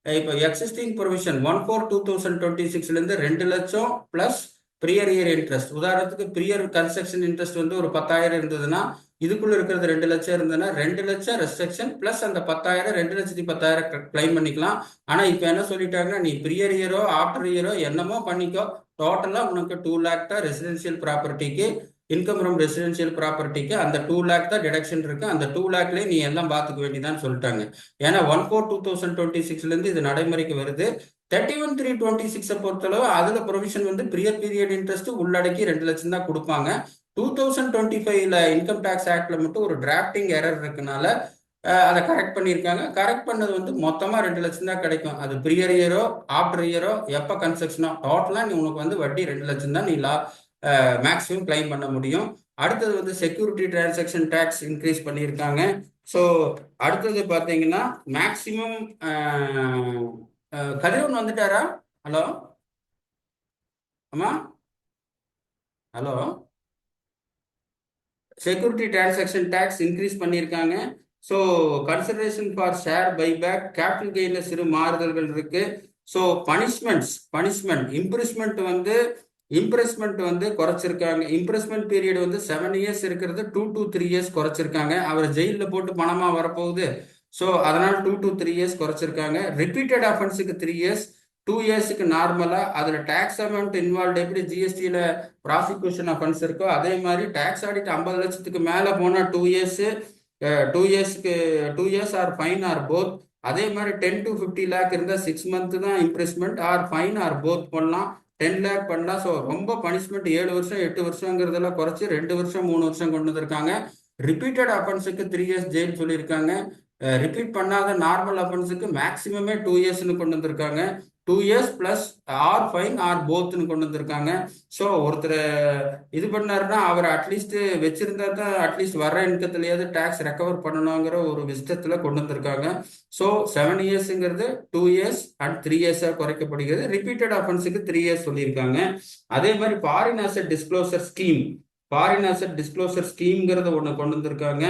இப்போ எக்ஸிஸ்டிங் ப்ரொவிஷன் 1/4/2026 இருந்து 2 லட்சம் பிளஸ் ப்ரியர் இயர் இன்ட்ரெஸ்ட். உதாரணத்துக்கு ப்ரியர் கன்ஸ்ட்ரக்ஷன் இன்ட்ரெஸ்ட் வந்து ஒரு 10,000 இருந்ததுன்னா இதுக்குள்ள இருக்கிறது 2 லட்சம் இருந்ததுன்னா 2 லட்சம் ரெஸ்ட்ரிக்ஷன் பிளஸ் அந்த 10,000 2,10,000 கிளைம் பண்ணிக்கலாம். ஆனா இப்ப என்ன சொல்லிட்டாங்கன்னா, நீ ப்ரியர் இயரோ ஆஃப்டர் இயரோ என்னமோ பண்ணிக்கோ, டோட்டலா உனக்கு 2 லேக் தான் ரெசிடென்சியல் ப்ராப்பர்ட்டிக்கு, இன்கம் ஃப்ரம் ரெசிடென்சியல் ப்ராப்பர்ட்டிக்கு அந்த 2 லேக் தான் டிடக்ஷன் இருக்கு. அந்த 2 லேக்லயே நீ எல்லாம் பார்த்துக்க வேண்டியதான் சொல்லிட்டாங்க. ஏன்னா 1/4/2026 இருந்து இது நடைமுறைக்கு வருது. 31/3/26 பொறுத்தளவு அதுல ப்ரொவிஷன் வந்து ப்ரியர் பீரியட் இன்ட்ரெஸ்ட் உள்ளடக்கி 2 லட்சம் தான் கொடுப்பாங்க. 2025ல இன்கம் டேக்ஸ் ஆக்ட்ல மட்டும் ஒரு டிராப்டிங் எரர் இருக்கனால அதை கரெக்ட் பண்ணியிருக்காங்க. கரெக்ட் பண்ணது வந்து மொத்தமா 2 லட்சம் தான் கிடைக்கும். அது ப்ரியர் இயரோ ஆஃப்டர் இயரோ எப்போ கன்ஸ்ட்ரக்ஷனோ டோட்டலா நீ உனக்கு வந்து வட்டி 2 லட்சம் தான் நீ மேக்ஸிமம் கிளைம் பண்ண முடியும். அடுத்தது வந்து செக்யூரிட்டி டிரான்சாக்ஷன் டேக்ஸ் இன்க்ரீஸ் பண்ணியிருக்காங்க. ஸோ அடுத்தது பார்த்தீங்கன்னா மேக்ஸிமம் கதிரவன் வந்துட்டாரா? ஹலோ அம்மா, hello. Security transaction tax increase பண்ணியிருக்காங்க. So consideration for share buyback, capital கெயின்ல சிறு மாறுதல்கள் இருக்கு. ஸோ பனிஷ்மெண்ட் இம்ப்ரெஸ்மெண்ட் வந்து குறைச்சிருக்காங்க. இம்ப்ரெஸ்மெண்ட் பீரியட் வந்து 7 இயர்ஸ் இருக்கிறது 2 to 3 இயர்ஸ் குறைச்சிருக்காங்க. அவர் ஜெயிலில் போட்டு பணமா வரப்போகுது. ஸோ அதனால 2 to 3 இயர்ஸ் குறைச்சிருக்காங்க. ரிப்பீட்டட் அஃபென்ஸுக்கு 3 இயர்ஸ், 2 இயர்ஸுக்கு நார்மலா. அதுல டாக்ஸ் அமௌண்ட் இன்வால்வ் எப்படி ஜிஎஸ்டியில ப்ராசிக்யூஷன் அஃபென்ஸ் இருக்கோ அதே மாதிரி டாக்ஸ் ஆடிட் 50 லட்சத்துக்கு மேல போனா 2 இயர்ஸ், 2 இயர்ஸ்க்கு 2 years or fine or both. அதே மாதிரி 10 to 50 லேக் இருந்தால் 6 மந்த் தான் imprisonment or fine or both பண்ணலாம். 10 லேக் பண்ணலாம். ஸோ ரொம்ப பனிஷ்மெண்ட் 7 வருஷம் 8 வருஷங்கிறதெல்லாம் குறைச்சி 2 வருஷம் 3 வருஷம் கொண்டு வந்திருக்காங்க. ரிப்பீட்டட் அஃபென்ஸுக்கு 3 இயர்ஸ் ஜெயில் சொல்லியிருக்காங்க. ரிப்பீட் பண்ணாத நார்மல் அஃபென்ஸுக்கு மேக்ஸிமமே 2 இயர்ஸ்னு கொண்டு வந்திருக்காங்க. 2 years plus or fine or போத்னு கொண்டு வந்திருக்காங்க. ஸோ ஒருத்தர் இது பண்ணாருன்னா அவர் அட்லீஸ்ட் வச்சிருந்தா தான் அட்லீஸ்ட் வர்ற இன்கத்துலயாவது டேக்ஸ் ரெக்கவர் பண்ணணுங்கிற ஒரு விஸ்டத்துல கொண்டு வந்திருக்காங்க. ஸோ 7 இயர்ஸுங்கிறது 2 இயர்ஸ் அண்ட் 3 இயர்ஸாக குறைக்கப்படுகிறது. ரிப்பீட்டட் அஃபென்ஸுக்கு 3 இயர்ஸ் சொல்லியிருக்காங்க. அதே மாதிரி ஃபாரின் அசெட் டிஸ்க்ளோசர் ஸ்கீம்ங்கிறத ஒன்று கொண்டு வந்திருக்காங்க.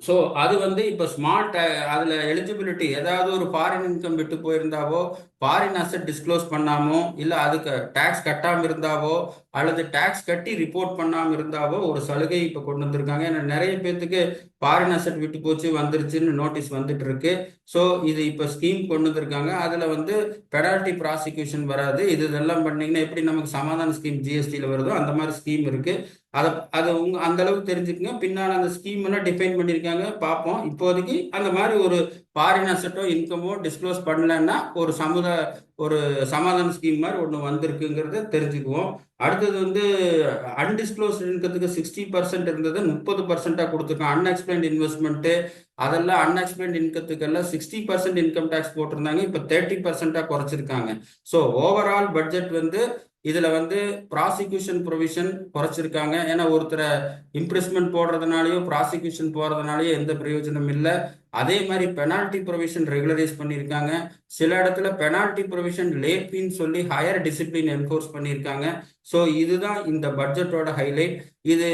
ஸோ அது வந்து இப்போ ஸ்மார்ட் அதில் எலிஜிபிலிட்டி ஏதாவது ஒரு ஃபாரின் இன்கம் விட்டு போயிருந்தாவோ, ஃபாரின் அசெட் டிஸ்க்ளோஸ் பண்ணாமோ, இல்லை அதுக்கு டேக்ஸ் கட்டாமல் இருந்தாவோ, அல்லது டேக்ஸ் கட்டி ரிப்போர்ட் பண்ணாமல் இருந்தாவோ ஒரு சலுகை இப்போ கொண்டு வந்திருக்காங்க. ஏன்னா நிறைய பேர்த்துக்கு ஃபாரின் அசெட் விட்டு போச்சு வந்துருச்சுன்னு நோட்டீஸ் வந்துட்டு இருக்கு. ஸோ இது இப்போ ஸ்கீம் கொண்டு வந்திருக்காங்க. அதில் வந்து பெனால்டி ப்ராசிக்யூஷன் வராது. இதெல்லாம் பண்ணீங்கன்னா எப்படி நமக்கு சமாதான ஸ்கீம் ஜிஎஸ்டியில் வருதோ அந்த மாதிரி ஸ்கீம் இருக்கு. அதை அந்த அளவுக்கு தெரிஞ்சுக்கங்க. பின்னால் அந்த ஸ்கீம் எல்லாம் டிஃபைன் பண்ணியிருக்காங்க, பார்ப்போம். இப்போதைக்கு அந்த மாதிரி ஒரு ஃபாரின் அசெட்டோ இன்கமோ டிஸ்க்ளோஸ் பண்ணலன்னா ஒரு சமாதான ஸ்கீம் மாதிரி ஒன்று வந்திருக்குங்கிறத தெரிஞ்சுக்குவோம். அடுத்தது வந்து அன்டிஸ்க்ளோஸ்ட் இன்கத்துக்கு 60% இருந்தது 30% கொடுத்துருக்காங்க. அன்எக்ஸ்பிளைன்ட் இன்வெஸ்ட்மெண்ட்டு அதெல்லாம் அன்எக்ஸ்பிளைன்ட் இன்கத்துக்கெல்லாம் 60% இன்கம் டேக்ஸ் போட்டிருந்தாங்க. இப்போ 30% குறைச்சிருக்காங்க. ஸோ ஓவரால் பட்ஜெட் வந்து இதுல வந்து ப்ராசிக்யூஷன் ப்ரொவிஷன் குறைச்சிருக்காங்க. ஏன்னா ஒருத்தரை இம்ப்ரெஸ்மெண்ட் போடுறதுனாலயோ ப்ராசிக்யூஷன் போறதுனாலயோ எந்த பிரயோஜனம் இல்லை. அதே மாதிரி பெனால்டி ப்ரொவிஷன் ரெகுலரைஸ் பண்ணியிருக்காங்க. சில இடத்துல பெனால்டி ப்ரொவிஷன் லேட் ஃபீன்னு சொல்லி ஹையர் டிசிப்ளின் என்ஃபோர்ஸ் பண்ணியிருக்காங்க. ஸோ இதுதான் இந்த பட்ஜெட்டோட ஹைலைட். இது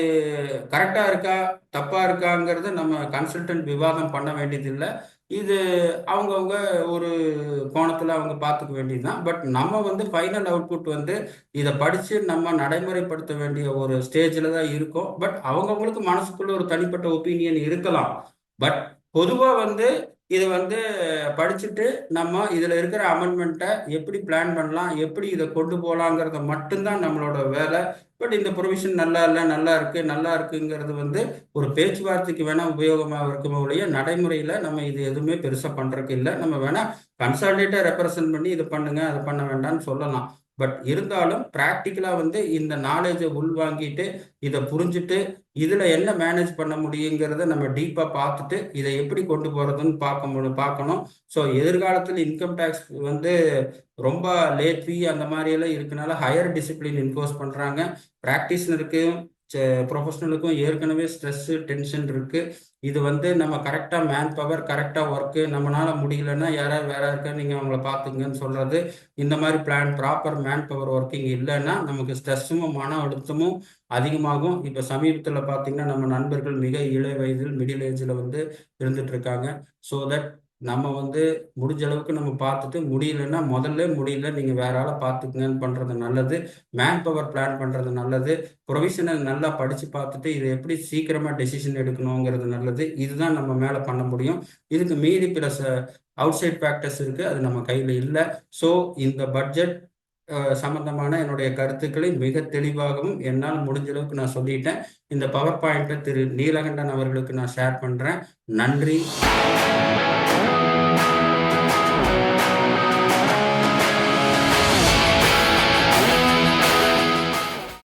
கரெக்டா இருக்கா தப்பா இருக்காங்கிறத நம்ம கன்சல்டன்ட் விவாதம் பண்ண வேண்டியதில்லை. இது அவங்கவுங்க ஒரு கோணத்துல அவங்க பார்த்துக்க வேண்டியதுதான். பட் நம்ம வந்து ஃபைனல் அவுட்புட் வந்து இதை படிச்சு நம்ம நடைமுறைப்படுத்த வேண்டிய ஒரு ஸ்டேஜில் தான் இருக்கோம். பட் அவங்கவுங்களுக்கு மனசுக்குள்ள ஒரு தனிப்பட்ட ஒப்பீனியன் இருக்கலாம். பட் பொதுவாக வந்து இதை வந்து படிச்சுட்டு நம்ம இதில் இருக்கிற அமெண்ட்மெண்ட்டை எப்படி பிளான் பண்ணலாம், எப்படி இதை கொண்டு போகலாங்கிறத மட்டும்தான் நம்மளோட வேலை. பட் இந்த ப்ரொவிஷன் நல்லா இல்லை, நல்லா இருக்குங்கிறது வந்து ஒரு பேச்சுவார்த்தைக்கு வேணா உபயோகமாக இருக்குமே ஒழிய நடைமுறையில் நம்ம இது எதுவுமே பெருசாக பண்ணுறதுக்கு இல்லை. நம்ம வேணா கன்சால்டேட்டாக ரெப்ரசன்ட் பண்ணி இதை பண்ணுங்க அதை பண்ண வேண்டாம்னு சொல்லலாம். பட் இருந்தாலும் ப்ராக்டிக்கலாக வந்து இந்த நாலேஜை உள்வாங்கிட்டு இதை புரிஞ்சுட்டு இதில் என்ன மேனேஜ் பண்ண முடியுங்கிறத நம்ம டீப்பாக பார்த்துட்டு இதை எப்படி கொண்டு போகிறதுன்னு பார்க்கணும். ஸோ எதிர்காலத்தில் இன்கம் டேக்ஸ் வந்து ரொம்ப லேட் ஃபீ அந்த மாதிரியெல்லாம் இருக்கனால ஹையர் டிசிப்ளின் இன்ஃபோர்ஸ் பண்ணுறாங்க. ப்ராக்டிஸ்னருக்கும் ப்ரொஃபஷனலுக்கும் ஏற்கனவே ஸ்ட்ரெஸ்ஸு டென்ஷன் இருக்குது. இது வந்து நம்ம கரெக்டாக மேன் பவர் கரெக்டாக ஒர்க்கு நம்மளால முடியலன்னா யாராவது வேற இருக்க நீங்கள் அவங்கள பார்த்துங்கன்னு சொல்கிறது. இந்த மாதிரி ப்ராப்பர் மேன் பவர் ஒர்க்கிங் இல்லைன்னா நமக்கு ஸ்ட்ரெஸ்ஸும் மன அழுத்தமும் அதிகமாகும். இப்போ சமீபத்தில் பார்த்தீங்கன்னா நம்ம நண்பர்கள் மிக இளைய வயதில் மிடில் ஏஜில் வந்து இருந்துட்டு இருக்காங்க. ஸோ தட் நம்ம வந்து முடிஞ்ச அளவுக்கு நம்ம பார்த்துட்டு முடியலன்னா முடியல நீங்கள் வேற ஆளை பார்த்துக்குங்கன்னு பண்ணுறது நல்லது. மேன் பவர் பிளான் பண்ணுறது நல்லது. ப்ரொவிஷனை நல்லா படித்து பார்த்துட்டு இதை எப்படி சீக்கிரமாக டெசிஷன் எடுக்கணுங்கிறது நல்லது. இதுதான் நம்ம மேலே பண்ண முடியும். இதுக்கு மீறி பிற அவுட் சைட் ஃபேக்டர்ஸ் இருக்குது, அது நம்ம கையில் இல்லை. ஸோ இந்த பட்ஜெட் சம்பந்தமான என்னுடைய கருத்துக்களை மிக தெளிவாகவும் என்னால் முடிஞ்ச அளவுக்கு நான் சொல்லிட்டேன். இந்த பவர் பாயிண்ட்டை திரு நீலகண்டன் அவர்களுக்கு நான் ஷேர் பண்ணுறேன். நன்றி.